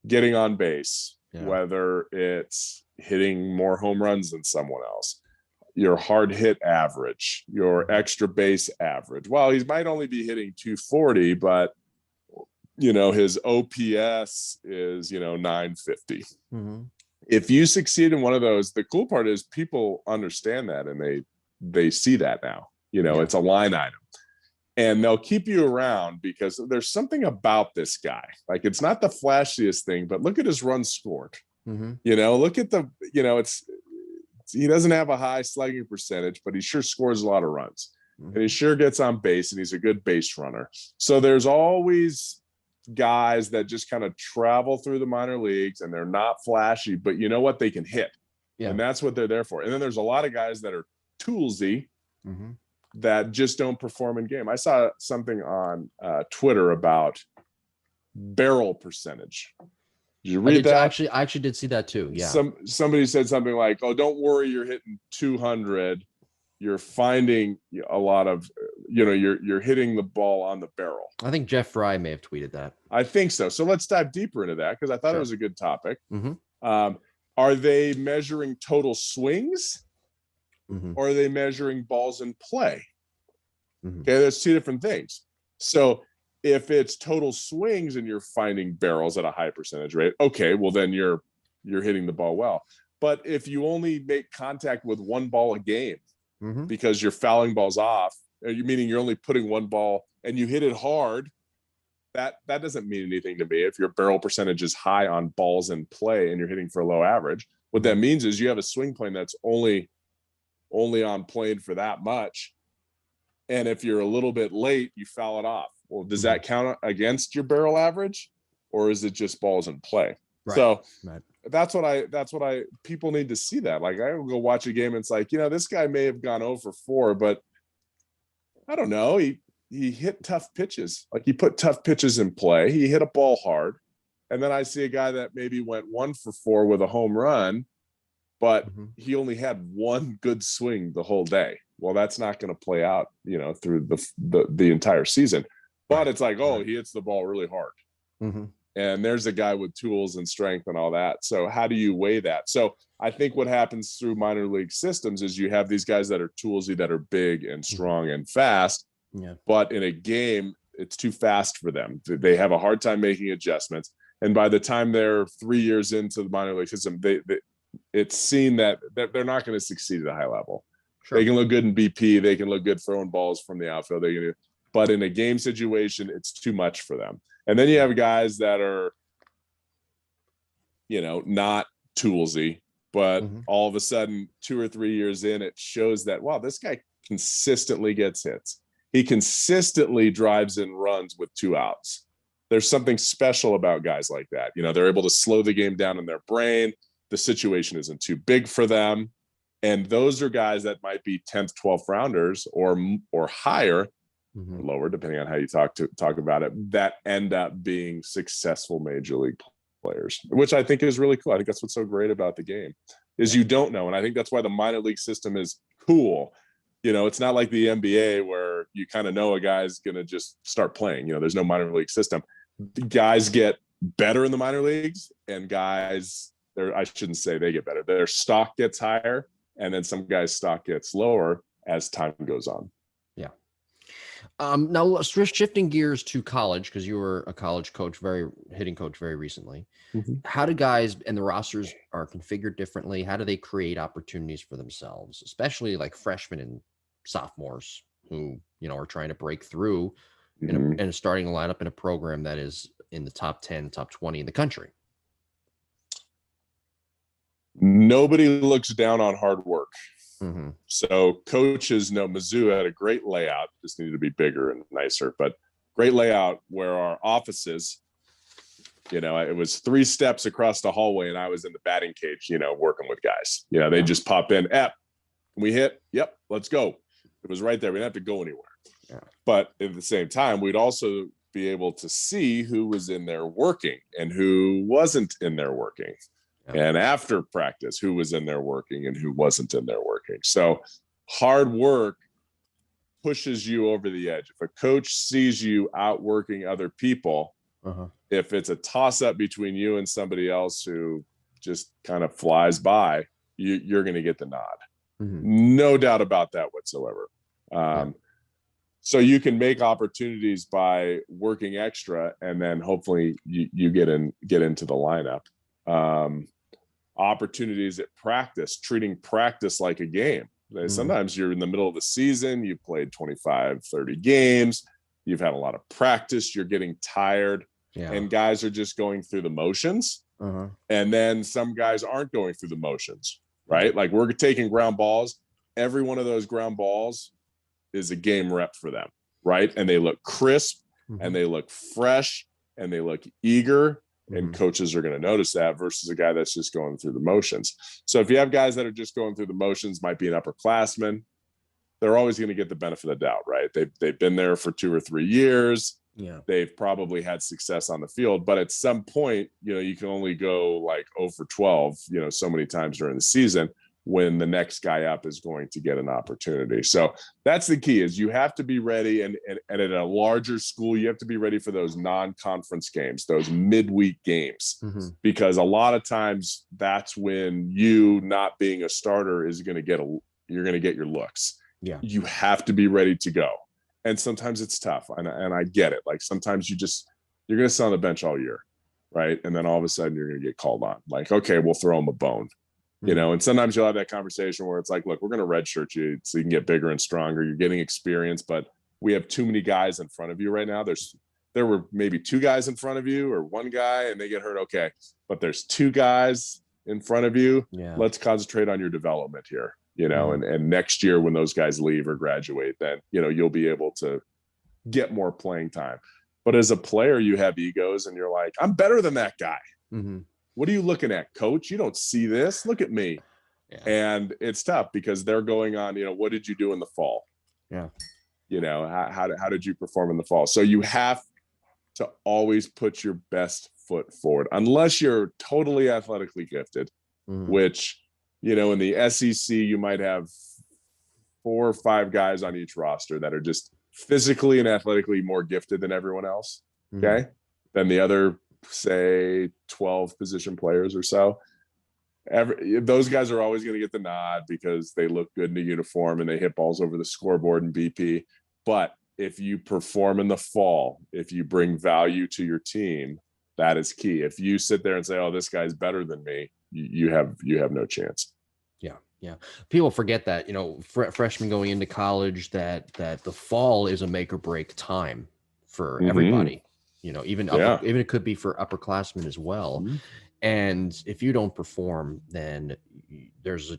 getting on base, whether it's hitting more home runs than someone else, your hard hit average, your extra base average. Well, he might only be hitting 240, but his OPS is 950. If you succeed in one of those, the cool part is people understand that and they see that now. It's a line item. And they'll keep you around because there's something about this guy. Like, it's not the flashiest thing, but look at his runs scored. Look at the, he doesn't have a high slugging percentage, but he sure scores a lot of runs. And he sure gets on base, and he's a good base runner. So there's always guys that just kind of travel through the minor leagues, and they're not flashy, but you know what? They can hit. And that's what they're there for. And then there's a lot of guys that are toolsy that just don't perform in game. I saw something on Twitter about barrel percentage. Did you read that? I actually did see that too. Yeah. Somebody said something like, "Oh, don't worry, you're hitting 200. You're finding a lot of, you're hitting the ball on the barrel." I think Jeff Fry may have tweeted that. I think so. So let's dive deeper into that because I thought it was a good topic. Are they measuring total swings, or are they measuring balls in play? Okay, that's 2 different things. So if it's total swings and you're finding barrels at a high percentage rate, okay, well then you're hitting the ball well. But if you only make contact with 1 ball a game because you're fouling balls off, meaning you're only putting 1 ball and you hit it hard, that doesn't mean anything to me. If your barrel percentage is high on balls in play and you're hitting for a low average, what that means is you have a swing plane that's only on plane for that much. And if you're a little bit late, you foul it off. Well, does that count against your barrel average, or is it just balls in play? Right. So that's what people need to see that. Like, I will go watch a game and it's like, this guy may have gone 0 for 4, but I don't know. He hit tough pitches. Like, he put tough pitches in play. He hit a ball hard. And then I see a guy that maybe went 1 for 4 with a home run, but he only had 1 good swing the whole day. Well, that's not going to play out, through the entire season. But it's like, he hits the ball really hard. And there's a guy with tools and strength and all that. So how do you weigh that? So I think what happens through minor league systems is you have these guys that are toolsy, that are big and strong and fast. But in a game, it's too fast for them. They have a hard time making adjustments. And by the time they're 3 years into the minor league system, it's seen that they're not going to succeed at a high level. Sure. They can look good in BP. They can look good throwing balls from the outfield. But in a game situation, it's too much for them. And then you have guys that are, not toolsy, but all of a sudden 2 or 3 years in, it shows that, wow, this guy consistently gets hits. He consistently drives in runs with 2 outs. There's something special about guys like that. They're able to slow the game down in their brain. The situation isn't too big for them. And those are guys that might be 10th, 12th rounders or higher, or lower, depending on how you talk about it, that end up being successful major league players, which I think is really cool. I think that's what's so great about the game is you don't know. And I think that's why the minor league system is cool. It's not like the NBA where you kind of know a guy's going to just start playing. There's no minor league system. Guys get better in the minor leagues, and guys, I shouldn't say they get better. Their stock gets higher. And then some guys' stock gets lower as time goes on. Yeah. Now shifting gears to college, because you were a college coach, hitting coach very recently. Mm-hmm. How do guys and the rosters are configured differently? How do they create opportunities for themselves, especially like freshmen and sophomores who, are trying to break through Mm-hmm. in a starting lineup in a program that is in the top 10, top 20 in the country? Nobody looks down on hard work. Mm-hmm. So coaches know Mizzou had a great layout, just needed to be bigger and nicer, but great layout where our offices, it was 3 steps across the hallway and I was in the batting cage, working with guys. They just pop in, we hit, yep, let's go. It was right there. We didn't have to go anywhere. Yeah. But at the same time, we'd also be able to see who was in there working and who wasn't in there working. Yeah. And after practice, who was in there working and who wasn't in there working. So hard work pushes you over the edge. If a coach sees you outworking other people, if it's a toss-up between you and somebody else who just kind of flies by, you're going to get the nod. Mm-hmm. No doubt about that whatsoever. So you can make opportunities by working extra, and then hopefully you get into the lineup. Opportunities at practice, treating practice like a game. Sometimes you're in the middle of the season, you played 25, 30 games, you've had a lot of practice, you're getting tired, and guys are just going through the motions. And then some guys aren't going through the motions, right? Like we're taking ground balls. Every one of those ground balls is a game rep for them, right? And they look crisp and they look fresh and they look eager. And coaches are going to notice that versus a guy that's just going through the motions. So if you have guys that are just going through the motions, might be an upperclassman, they're always going to get the benefit of the doubt, right? They've been there for 2 or 3 years. Yeah. They've probably had success on the field, but at some point, you can only go like 0 for 12, so many times during the season when the next guy up is going to get an opportunity. So that's the key, is you have to be ready. And at a larger school, you have to be ready for those non-conference games, those midweek games, because a lot of times that's when you not being a starter is going to you're going to get your looks. Yeah. You have to be ready to go. And sometimes it's tough. And I get it. Like sometimes you're going to sit on the bench all year. Right. And then all of a sudden you're going to get called on. Like, okay, we'll throw them a bone. And sometimes you'll have that conversation where it's like, look, we're going to redshirt you so you can get bigger and stronger. You're getting experience, but we have too many guys in front of you right now. There were maybe 2 guys in front of you or 1 guy and they get hurt. Okay. But there's 2 guys in front of you. Yeah. Let's concentrate on your development here, and next year when those guys leave or graduate, then, you'll be able to get more playing time. But as a player, you have egos and you're like, I'm better than that guy. What are you looking at, coach? You don't see this. Look at me. Yeah. And it's tough because they're going on, what did you do in the fall? Yeah. How did you perform in the fall? So you have to always put your best foot forward, unless you're totally athletically gifted, which, in the SEC, you might have 4 or 5 guys on each roster that are just physically and athletically more gifted than everyone else. Okay. Than the other, say 12 position players or so. Those guys are always going to get the nod because they look good in the uniform and they hit balls over the scoreboard in BP. But if you perform in the fall, if you bring value to your team, that is key. If you sit there and say, oh, this guy's better than me, you have no chance. Yeah. People forget that, freshmen going into college, that the fall is a make or break time for everybody. Even it could be for upperclassmen as well. And if you don't perform, then there's a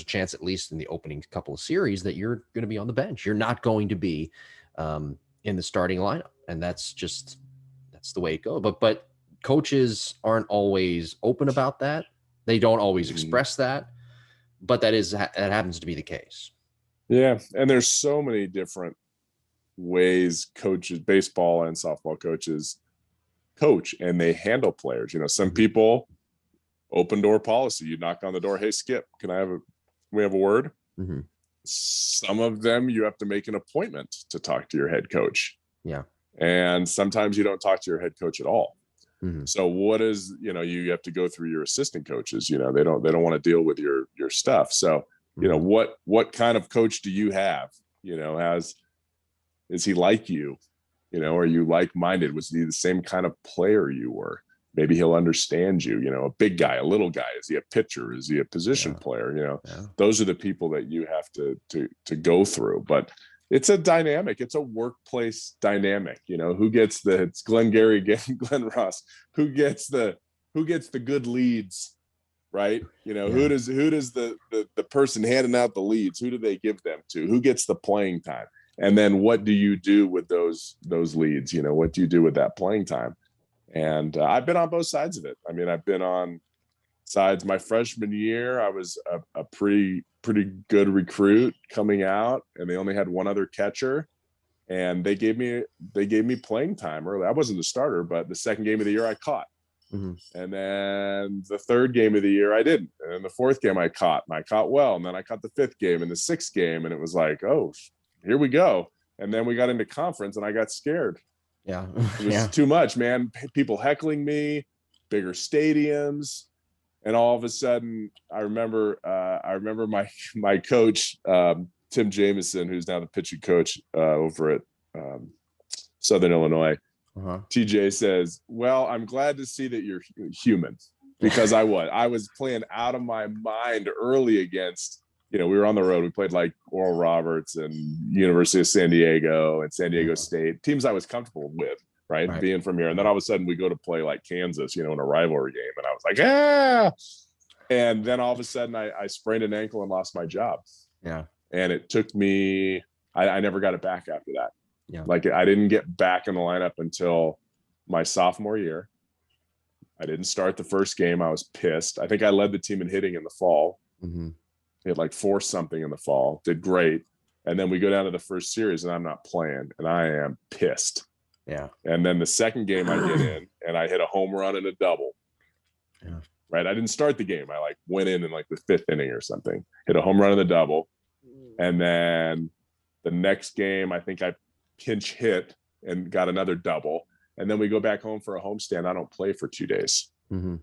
chance, at least in the opening couple of series, that you're going to be on the bench. You're not going to be in the starting lineup. And that's the way it goes. But coaches aren't always open about that. They don't always express that, but that happens to be the case. Yeah. And there's so many different ways coaches, baseball and softball coaches, coach and they handle players. Some people, open door policy, you knock on the door, hey Skip, we have a word? Some of them you have to make an appointment to talk to your head coach. Yeah. And sometimes you don't talk to your head coach at all. So what is, you have to go through your assistant coaches, they don't want to deal with your stuff. So what kind of coach do you have, Is he like you? You know, are you like-minded? Was he the same kind of player you were? Maybe he'll understand you, you know, a big guy, a little guy. Is he a pitcher? Is he a position player? You know, those are the people that you have to go through. But it's a dynamic. It's a workplace dynamic. You know, who gets it's Glenn Gary, Glenn Ross, who gets the good leads, right? You know, who does the person handing out the leads, who do they give them to? Who gets the playing time? And then what do you do with those leads? You know, what do you do with that playing time? And I've been on both sides of it. I mean, I've been on sides. My freshman year, I was a pretty good recruit coming out, and they only had one other catcher, and they gave me playing time early. I wasn't the starter, but the second game of the year I caught. Mm-hmm. And then the third game of the year I didn't. And then the fourth game I caught, and I caught well. And then I caught the fifth game and the sixth game, and it was like, oh, here we go. And then we got into conference, and I got scared. Yeah. It was too much, man. People heckling me, bigger stadiums. And all of a sudden, I remember my coach, Tim Jameson, who's now the pitching coach over at Southern Illinois. TJ says, well, I'm glad to see that you're human, because I was playing out of my mind early against, you know, we were on the road. We played like Oral Roberts and University of San Diego and San Diego State, teams I was comfortable with, right? Being from here. And then all of a sudden we go to play like Kansas, you know, in a rivalry game. And I was like, ah. And then all of a sudden I sprained an ankle and lost my job. Yeah. And it took me, I never got it back after that. Yeah. Like I didn't get back in the lineup until my sophomore year. I didn't start the first game. I was pissed. I think I led the team in hitting in the fall. Mm-hmm. Hit like 4-something in the fall, did great. And then we go down to the first series and I'm not playing, and I am pissed. Yeah. And then the second game I get in and I hit a home run and a double. Yeah. Right. I didn't start the game. I like went in like the fifth inning or something, hit a home run and a double. And then the next game, I think I pinch hit and got another double. And then we go back home for a homestand. I don't play for 2 days. Mm-hmm.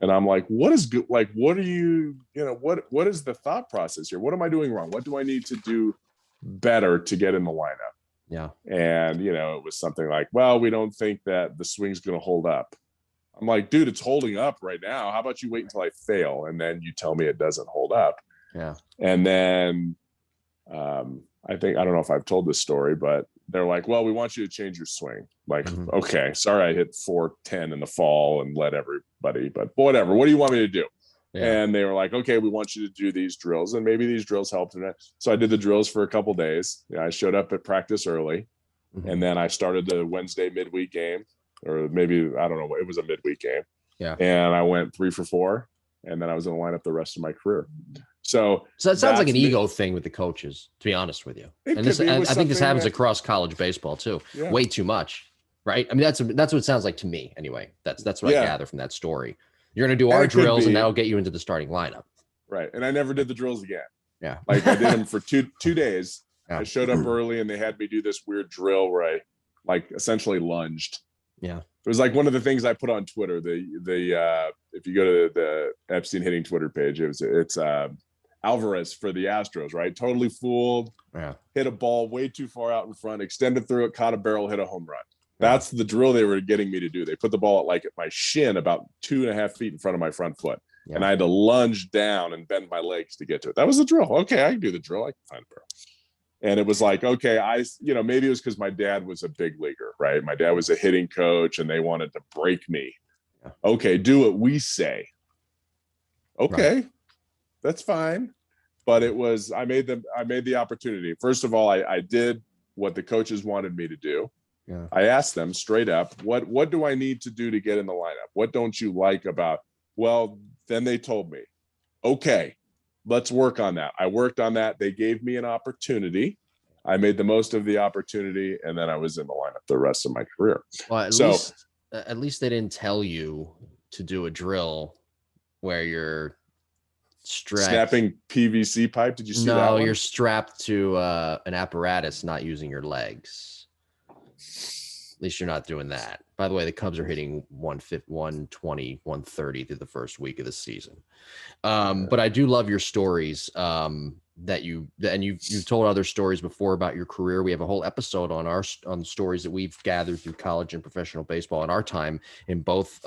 And I'm like, what is good? Like, what are you know, what is the thought process here? What am I doing wrong? What do I need to do better to get in the lineup? Yeah. And, you know, it was something like, well, we don't think that the swing's going to hold up. I'm like, dude, it's holding up right now. How about you wait until I fail? And then you tell me it doesn't hold up. Yeah. And then I don't know if I've told this story, but they're like, well, we want you to change your swing. Like, okay, sorry, I hit 410 in the fall and led everybody, but whatever. What do you want me to do? Yeah. And they were like, okay, we want you to do these drills, and maybe these drills helped. So I did the drills for a couple days. You know, I showed up at practice early, and then I started the Wednesday midweek game, or maybe, I don't know, it was a midweek game. Yeah. And I went 3 for 4, and then I was in the lineup the rest of my career. So that sounds like an ego thing with the coaches, to be honest with you. And I think this happens across college baseball too. Yeah. Way too much, right? I mean, that's what it sounds like to me anyway. That's what I gather from that story. You're going to do our drills, and that'll get you into the starting lineup. Right. And I never did the drills again. Yeah. Like I did them for two days. Yeah. I showed up early, and they had me do this weird drill where I like essentially lunged. Yeah. It was like one of the things I put on Twitter. The if you go to the Epstein hitting Twitter page, it's Alvarez for the Astros, right? Totally fooled. Yeah. Hit a ball way too far out in front, extended through it, caught a barrel, hit a home run. That's the drill they were getting me to do. They put the ball at my shin about 2.5 feet in front of my front foot. Yeah. And I had to lunge down and bend my legs to get to it. That was the drill. Okay, I can do the drill. I can find a barrel. And it was like, okay, maybe it was because my dad was a big leaguer, right? My dad was a hitting coach, and they wanted to break me. Yeah. Okay, do what we say. Okay. Right. That's fine. But it was, I made the opportunity. First of all, I did what the coaches wanted me to do. Yeah. I asked them straight up, what do I need to do to get in the lineup? What don't you like about? Well, then they told me, okay, let's work on that. I worked on that. They gave me an opportunity. I made the most of the opportunity, and then I was in the lineup the rest of my career. Well, at least they didn't tell you to do a drill where you're snapping PVC pipe. Did you see that? No, you're strapped to an apparatus, not using your legs. At least you're not doing that. By the way, the Cubs are hitting 120, 130 through the first week of the season. But I do love your stories you've told other stories before about your career. We have a whole episode on stories that we've gathered through college and professional baseball in our time in both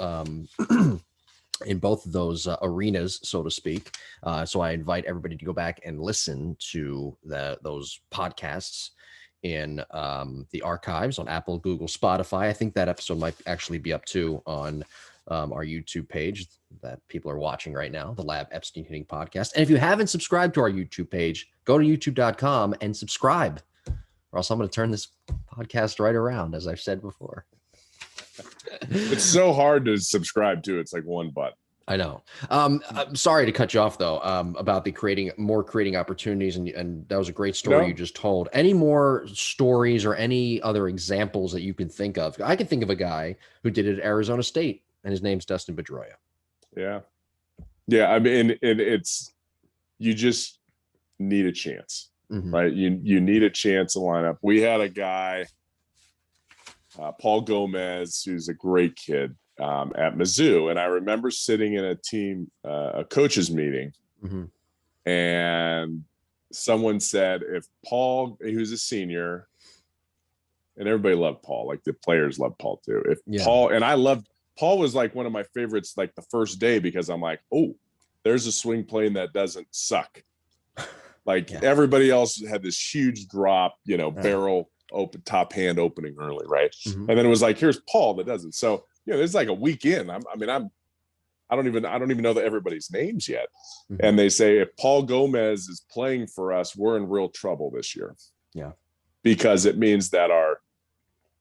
in both of those arenas, so to speak. So I invite everybody to go back and listen to those podcasts in the archives on Apple, Google, Spotify. I think that episode might actually be up too on our YouTube page that people are watching right now, the Lab Epstein Hitting Podcast. And if you haven't subscribed to our YouTube page, go to youtube.com and subscribe, or else I'm going to turn this podcast right around, as I've said before. It's so hard to subscribe to. It's like one button. I know. I'm sorry to cut you off though, about the creating opportunities. And that was a great story you just told. Any more stories or any other examples that you can think of? I can think of a guy who did it at Arizona State, and his name's Dustin Pedroia. Yeah. Yeah. I mean, it's, you just need a chance, right? You need a chance to line up. We had a guy, Paul Gomez, who's a great kid, at Mizzou. And I remember sitting in a coaches meeting, and someone said, if Paul, he was a senior, and everybody loved Paul, like the players loved Paul too. Paul was like one of my favorites, like the first day, because I'm like, oh, there's a swing plane that doesn't suck. Like everybody else had this huge drop, barrel open, top hand opening early, right? And then it was like, here's Paul that doesn't. So, it's like a weekend. I don't even know that everybody's names yet. And they say, if Paul Gomez is playing for us, we're in real trouble this year. Yeah. Because it means that our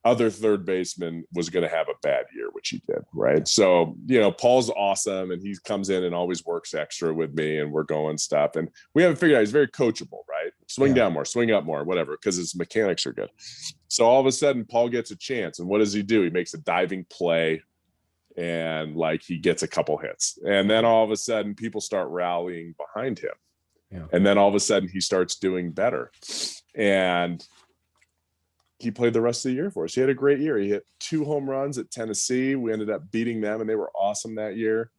other third baseman was going to have a bad year, which he did. Right. So, Paul's awesome. And he comes in and always works extra with me, and we're going stuff. And we haven't figured out, he's very coachable, right? Swing down more, swing up more, whatever, because his mechanics are good. So all of a sudden Paul gets a chance. And what does he do? He makes a diving play, and like he gets a couple hits. And then all of a sudden people start rallying behind him. Yeah. And then all of a sudden he starts doing better. And he played the rest of the year for us. He had a great year. He hit 2 home runs at Tennessee. We ended up beating them, and they were awesome that year.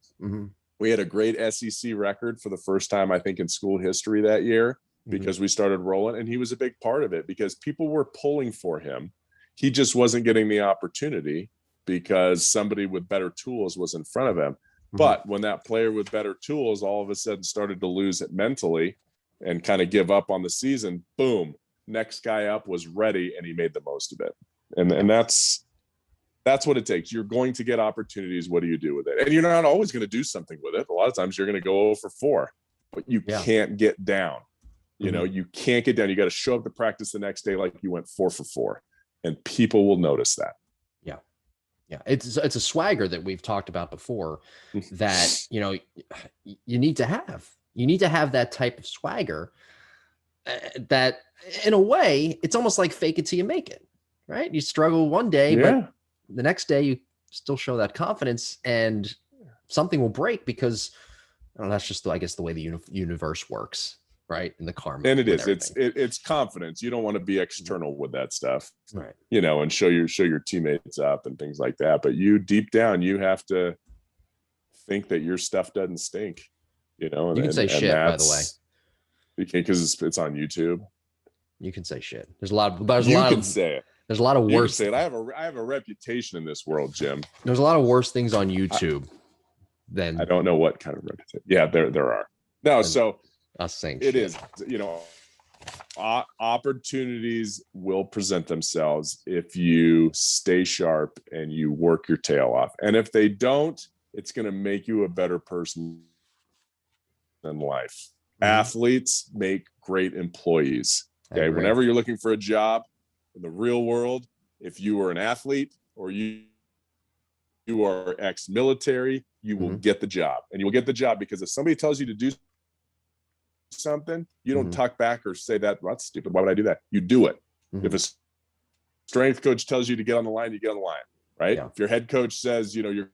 We had a great SEC record for the first time, I think, in school history that year, because we started rolling, and he was a big part of it because people were pulling for him. He just wasn't getting the opportunity because somebody with better tools was in front of him. But when that player with better tools all of a sudden started to lose it mentally and kind of give up on the season, boom, next guy up was ready, and he made the most of it. And that's what it takes. You're going to get opportunities. What do you do with it? And you're not always going to do something with it. A lot of times you're going to go 0 for 4, but you can't get down. You can't get down. You got to show up to practice the next day like you went 4 for 4, and people will notice that. Yeah, it's a swagger that we've talked about before that you need to have. You need to have that type of swagger. That, in a way, it's almost like fake it till you make it, right? You struggle one day, but the next day you still show that confidence, and something will break because that's just, I guess, the way the universe works, right? And the karma. And it's confidence. You don't want to be external with that stuff, right? And show your teammates up and things like that. But you, deep down, you have to think that your stuff doesn't stink. You can say shit, by the way. You can't, because it's on YouTube. You can say shit. There's a lot of worse. Say it. I have a reputation in this world, Jim. There's a lot of worse things on YouTube than I don't know what kind of reputation. Yeah, there are. No, so us saying it is. Opportunities will present themselves if you stay sharp and you work your tail off. And if they don't, it's going to make you a better person in life. Athletes make great employees. Okay. Whenever you're looking for a job in the real world, if you are an athlete or you are ex-military, you will get the job. And you will get the job because if somebody tells you to do something, you don't talk back or say that, well, that's stupid. Why would I do that? You do it. If a strength coach tells you to get on the line, you get on the line, right? If your head coach says, you're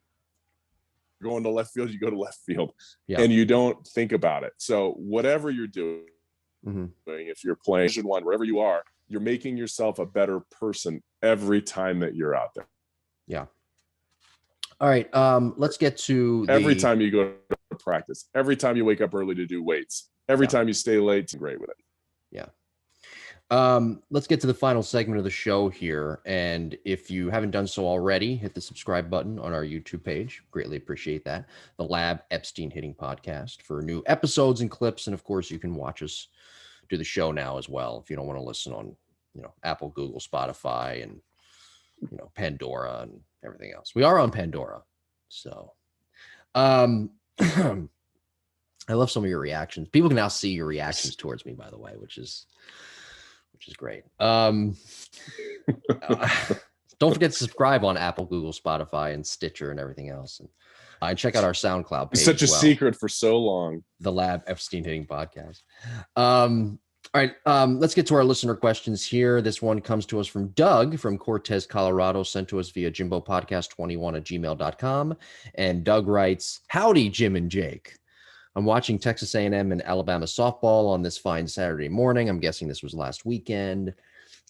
going to left field, you go to left field, and you don't think about it. So whatever you're doing, if you're playing Division 1, wherever you are, you're making yourself a better person every time that you're out there. Yeah. All right. Let's get to every time you go to practice, every time you wake up early to do weights, every time you stay late, it's great with it. Yeah. Let's get to the final segment of the show here. And if you haven't done so already, hit the subscribe button on our YouTube page. Greatly appreciate that. The Lab Epstein Hitting Podcast for new episodes and clips. And of course, you can watch us do the show now as well if you don't want to listen on, Apple, Google, Spotify, and Pandora and everything else. We are on Pandora. So I love some of your reactions. People can now see your reactions towards me, by the way, which is great. Don't forget to subscribe on Apple, Google, Spotify, and Stitcher and everything else. And check out our SoundCloud page. It's such a secret for so long. The Lab Epstein Hitting Podcast. All right, let's get to our listener questions here. This one comes to us from Doug from Cortez, Colorado, sent to us via jimbopodcast21@gmail.com. And Doug writes, "Howdy, Jim and Jake. I'm watching Texas A&M and Alabama softball on this fine Saturday morning. I'm guessing this was last weekend,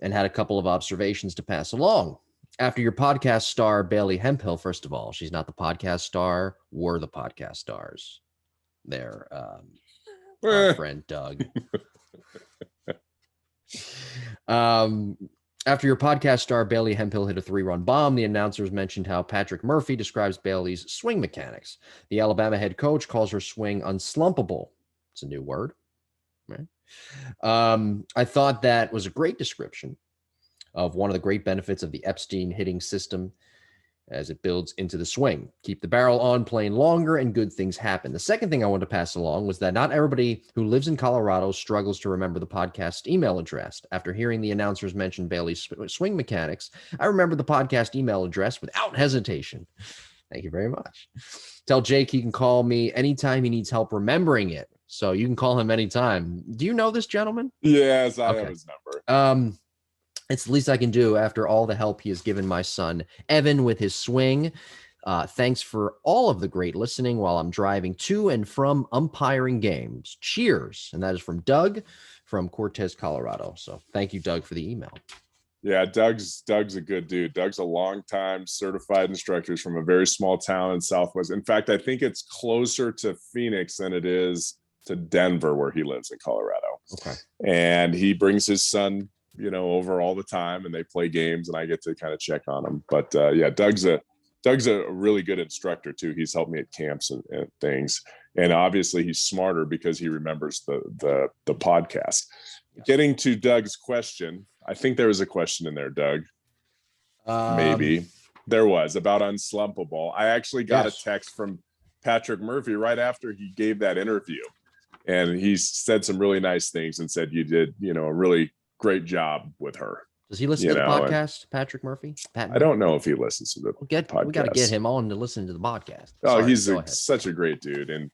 and had a couple of observations to pass along. After your podcast star, Bailey Hemphill, first of all, she's not the podcast star. We're the podcast stars. There, our friend Doug. After your podcast star, Bailey Hemphill, hit a 3-run bomb, the announcers mentioned how Patrick Murphy describes Bailey's swing mechanics. The Alabama head coach calls her swing unslumpable. It's a new word, right? I thought that was a great description of one of the great benefits of the Epstein hitting system as it builds into the swing. Keep the barrel on plane longer and good things happen. The second thing I wanted to pass along was that not everybody who lives in Colorado struggles to remember the podcast email address. After hearing the announcers mention Bailey's swing mechanics, I remember the podcast email address without hesitation. Thank you very much. Tell Jake he can call me anytime he needs help remembering it. So you can call him anytime. Do you know this gentleman? Yes, I have his number. It's the least I can do after all the help he has given my son, Evan, with his swing. Thanks for all of the great listening while I'm driving to and from umpiring games. Cheers. And that is from Doug from Cortez, Colorado. So thank you, Doug, for the email. Yeah, Doug's a good dude. Doug's a longtime certified instructor. He's from a very small town in Southwest. In fact, I think it's closer to Phoenix than it is to Denver, where he lives in Colorado. Okay. And he brings his son over all the time, and they play games, and I get to kind of check on them. But yeah, Doug's a really good instructor too. He's helped me at camps and things, and obviously he's smarter because he remembers the podcast. Yeah. Getting to Doug's question, I think there was a question in there, Doug. Maybe there was about unslumpable. I actually got a text from Patrick Murphy right after he gave that interview, and he said some really nice things and said you did a really great job with her. Does he listen to the podcast, Patrick Murphy? I don't know if he listens to the podcast. We got to get him on to listen to the podcast. He's such a great dude, and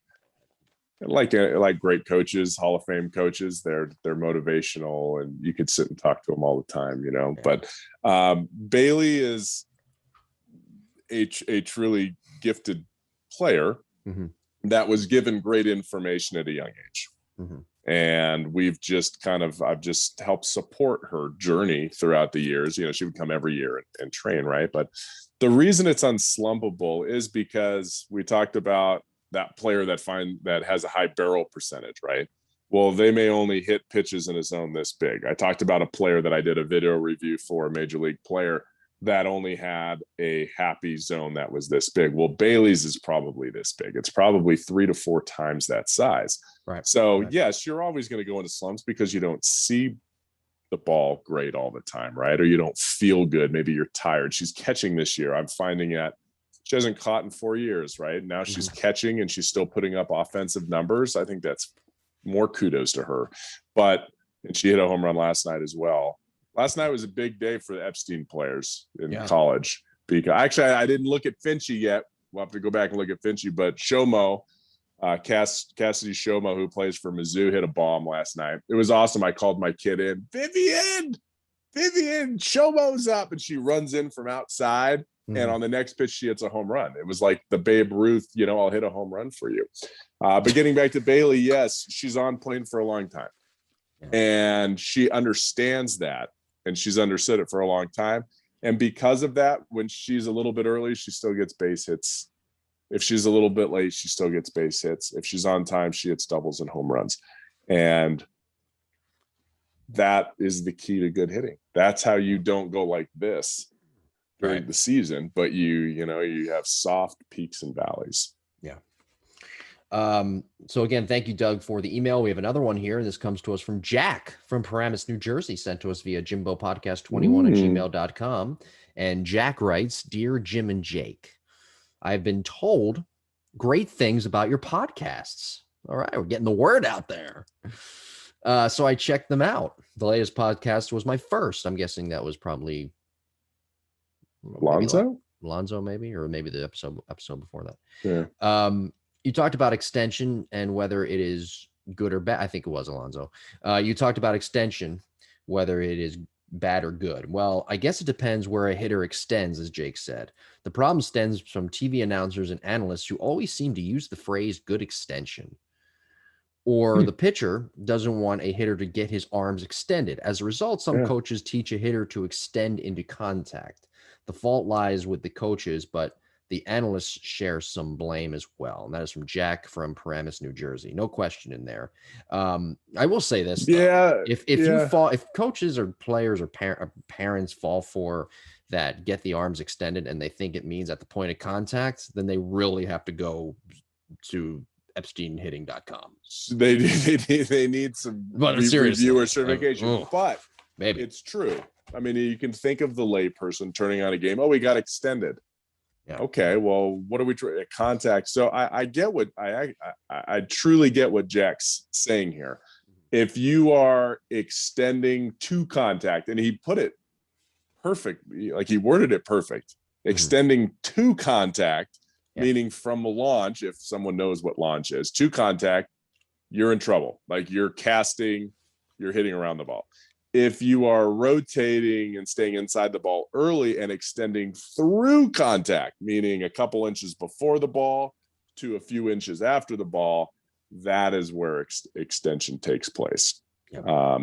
like great coaches, Hall of Fame coaches. They're motivational, and you could sit and talk to them all the time, Yeah. But Bailey is a truly gifted player that was given great information at a young age. Mm-hmm. And I've just helped support her journey throughout the years. She would come every year and train, right? But the reason it's unslumpable is because we talked about that player that has a high barrel percentage, right? Well, they may only hit pitches in a zone this big. I talked about a player that I did a video review for, a major league player, that only had a happy zone that was this big. Well, Bailey's is probably this big. It's probably 3 to 4 times that size. Right. So yes, you're always going to go into slumps because you don't see the ball great all the time, right? Or you don't feel good. Maybe you're tired. She's catching this year. I'm finding that she hasn't caught in 4 years, right? Now she's catching and she's still putting up offensive numbers. I think that's more kudos to her. And she hit a home run last night as well. Last night was a big day for the Epstein players in college, because actually I didn't look at Finchy yet. We'll have to go back and look at Finchy, but Shomo, Cassidy Shomo, who plays for Mizzou, hit a bomb last night. It was awesome. I called my kid in, Vivian, Shomo's up, and she runs in from outside. And on the next pitch, she hits a home run. It was like the Babe Ruth, I'll hit a home run for you. But getting back to Bailey, yes, she's on plane for a long time. And she understands that. And she's understood it for a long time. And because of that, when she's a little bit early, she still gets base hits. If she's a little bit late, she still gets base hits. If she's on time, she hits doubles and home runs. And that is the key to good hitting. That's how you don't go like this during the season, but you have soft peaks and valleys. Yeah. So again, thank you, Doug, for the email. We have another one here. This comes to us from Jack from Paramus, New Jersey, sent to us via jimbopodcast21@gmail.com. And Jack writes, Dear Jim and Jake, I've been told great things about your podcasts. All right, we're getting the word out there. So I checked them out. The latest podcast was my first. I'm guessing that was probably Lonzo, maybe, or maybe the episode before that. Yeah. You talked about extension and whether it is good or bad. I think it was Alonzo. You talked about extension, whether it is bad or good. Well, I guess it depends where a hitter extends, as Jake said. The problem stems from TV announcers and analysts who always seem to use the phrase good extension. Or the pitcher doesn't want a hitter to get his arms extended. As a result, some coaches teach a hitter to extend into contact. The fault lies with the coaches, but the analysts share some blame as well. And that is from Jack from Paramus, New Jersey. No question in there. I will say this, though. If coaches or players or parents fall for that, get the arms extended, and they think it means at the point of contact, then they really have to go to EpsteinHitting.com. They need some reviewer certification, but maybe it's true. I mean, you can think of the layperson turning on a game. Oh, we got extended. Yeah. Okay, well, what are we trying? Contact. So I get what I truly get what Jack's saying here. If you are extending to contact, and he put it perfect, like he worded it perfect, extending to contact, meaning from a launch, if someone knows what launch is, to contact, you're in trouble. Like you're casting, you're hitting around the ball. If you are rotating and staying inside the ball early and extending through contact, meaning a couple inches before the ball to a few inches after the ball, that is where extension takes place.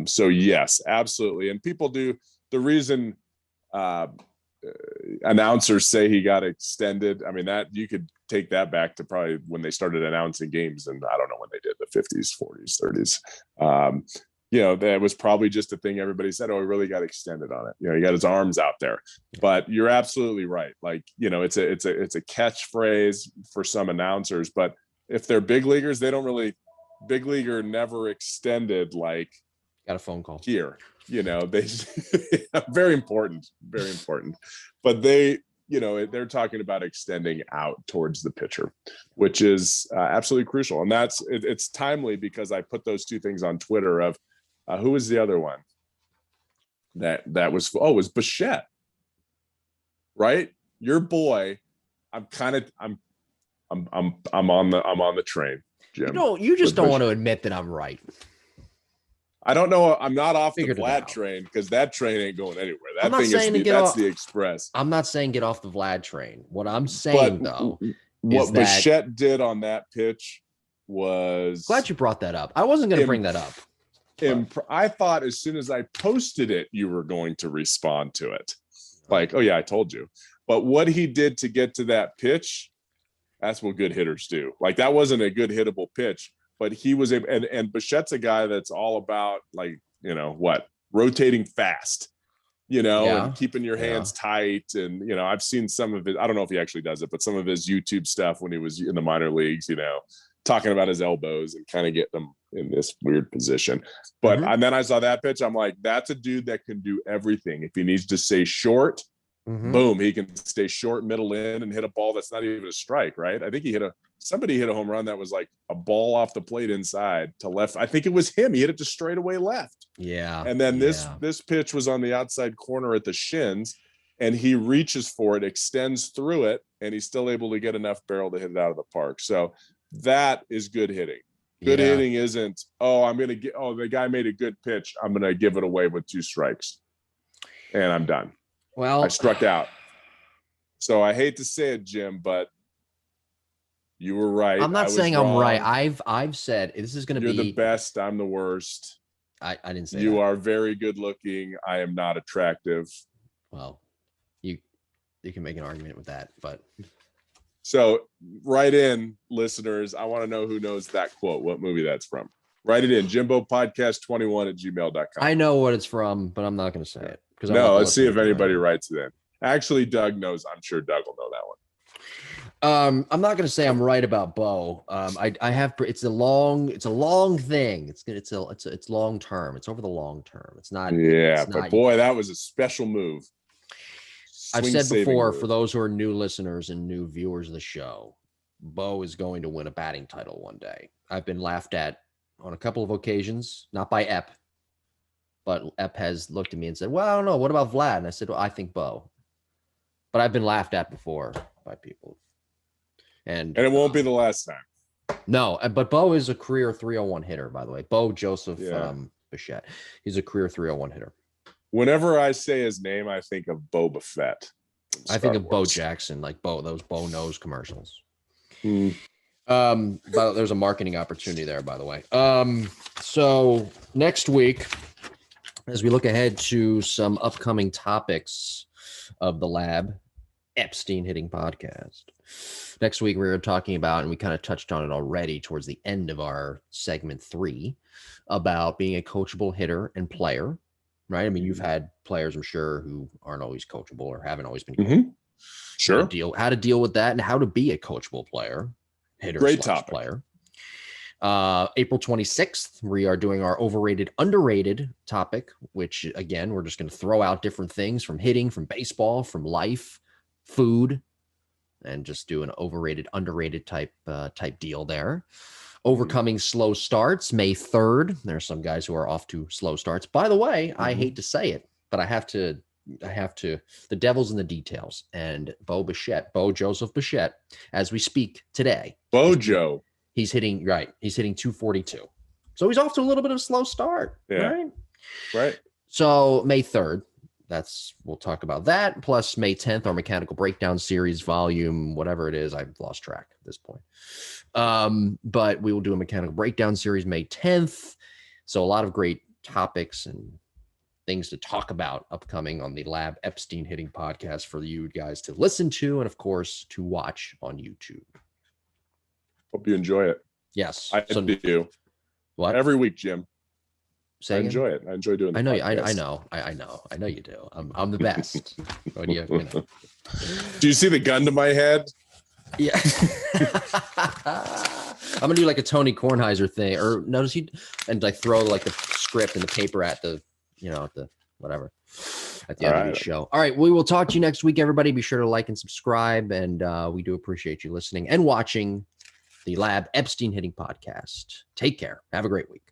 So yes, absolutely. And people do, the reason announcers say he got extended, I mean, that you could take that back to probably when they started announcing games, and I don't know when they did, the 50s, 40s, 30s. That was probably just a thing everybody said, oh, he really got extended on it. He got his arms out there. But you're absolutely right. Like, it's a catchphrase for some announcers, but if they're big leaguers, they don't really, big leaguer never extended like got a phone call here. They very important, but they're talking about extending out towards the pitcher, which is absolutely crucial. And it's timely because I put those two things on Twitter of who was the other one that was, it was Bichette, right? Your boy. I'm on the train, Jim. You just don't want to admit that I'm right. I don't know. I'm not off the Vlad train because that train ain't going anywhere. That's the express. I'm not saying get off the Vlad train. What I'm saying, though, what Bichette did on that pitch was... Glad you brought that up. I wasn't going to bring that up. I thought as soon as I posted it, you were going to respond to it. Like, oh, yeah, I told you. But what he did to get to that pitch, that's what good hitters do. Like, that wasn't a good hittable pitch. But he was able, and Bichette's a guy that's all about rotating fast, and keeping your hands tight. And, I've seen some of it. I don't know if he actually does it, but some of his YouTube stuff when he was in the minor leagues, talking about his elbows and kind of getting them in this weird position. But and then I saw that pitch. I'm like, that's a dude that can do everything. If he needs to stay short, boom, he can stay short, middle in, and hit a ball that's not even a strike, right? I think somebody hit a home run that was like a ball off the plate inside to left. I think it was him. He hit it to straightaway left. Yeah. And then this pitch was on the outside corner at the shins, and he reaches for it, extends through it, and he's still able to get enough barrel to hit it out of the park. So that is good hitting. Good hitting isn't, the guy made a good pitch, I'm going to give it away with 2 strikes, and I'm done. Well, I struck out. So I hate to say it, Jim, but you were right. I'm not saying I'm right. I've said this is going to be. You're the best. I'm the worst. I didn't say you that. are very good looking. I am not attractive. Well, you can make an argument with that, but. So write in, listeners. I want to know who knows that quote, what movie that's from. Write it in, jimbopodcast21@gmail.com. I know what it's from, but I'm not going to say it. No, let's see if anybody writes it in. Actually, Doug knows. I'm sure Doug will know that one. I'm not going to say I'm right about Bo. I have. It's a long thing. It's long term. It's over the long term. It's not. Yeah, but boy, that was a special move. I've said before, for those who are new listeners and new viewers of the show, Bo is going to win a batting title one day. I've been laughed at on a couple of occasions, not by Ep, but Ep has looked at me and said, well, I don't know. What about Vlad? And I said, well, I think Bo. But I've been laughed at before by people. And it won't be the last time. No, but Bo is a career 301 hitter, by the way. Bo Joseph Bichette. He's a career 301 hitter. Whenever I say his name, I think of Boba Fett. I think of Bo Jackson, like those Bo Knows commercials. But there's a marketing opportunity there, by the way. So next week, as we look ahead to some upcoming topics of the Lab Epstein Hitting Podcast. Next week, we're talking about, and we kind of touched on it already towards the end of our segment 3, about being a coachable hitter and player, right? I mean, you've had players, I'm sure, who aren't always coachable or haven't always been coachable. Sure. How to deal with that and how to be a coachable player, hitter, great topic. Player. April 26th, we are doing our overrated, underrated topic, which, again, we're just going to throw out different things from hitting, from baseball, from life, food, and just do an overrated, underrated type deal there. Overcoming slow starts, May 3rd. There's some guys who are off to slow starts. By the way, I hate to say it, but I have to. The devil's in the details. And Bo Joseph Bichette, as we speak today. Bojo. He's hitting 242. So he's off to a little bit of a slow start. Yeah. Right. So May 3rd. We'll talk about that. Plus May 10th, our mechanical breakdown series volume, whatever it is, I've lost track at this point. But we will do a mechanical breakdown series May 10th. So a lot of great topics and things to talk about upcoming on the Lab Epstein Hitting Podcast for you guys to listen to and, of course, to watch on YouTube. Hope you enjoy it. Yes. I do. What? Every week, Jim. I enjoy it. I enjoy doing it. I know you do. I'm the best. Do you see the gun to my head? Yeah. I'm gonna do like a Tony Kornheiser thing, or notice and like throw like the script and the paper at the whatever at the end of the show. All right, we will talk to you next week, everybody. Be sure to like and subscribe, and we do appreciate you listening and watching the Lab Epstein Hitting Podcast. Take care. Have a great week.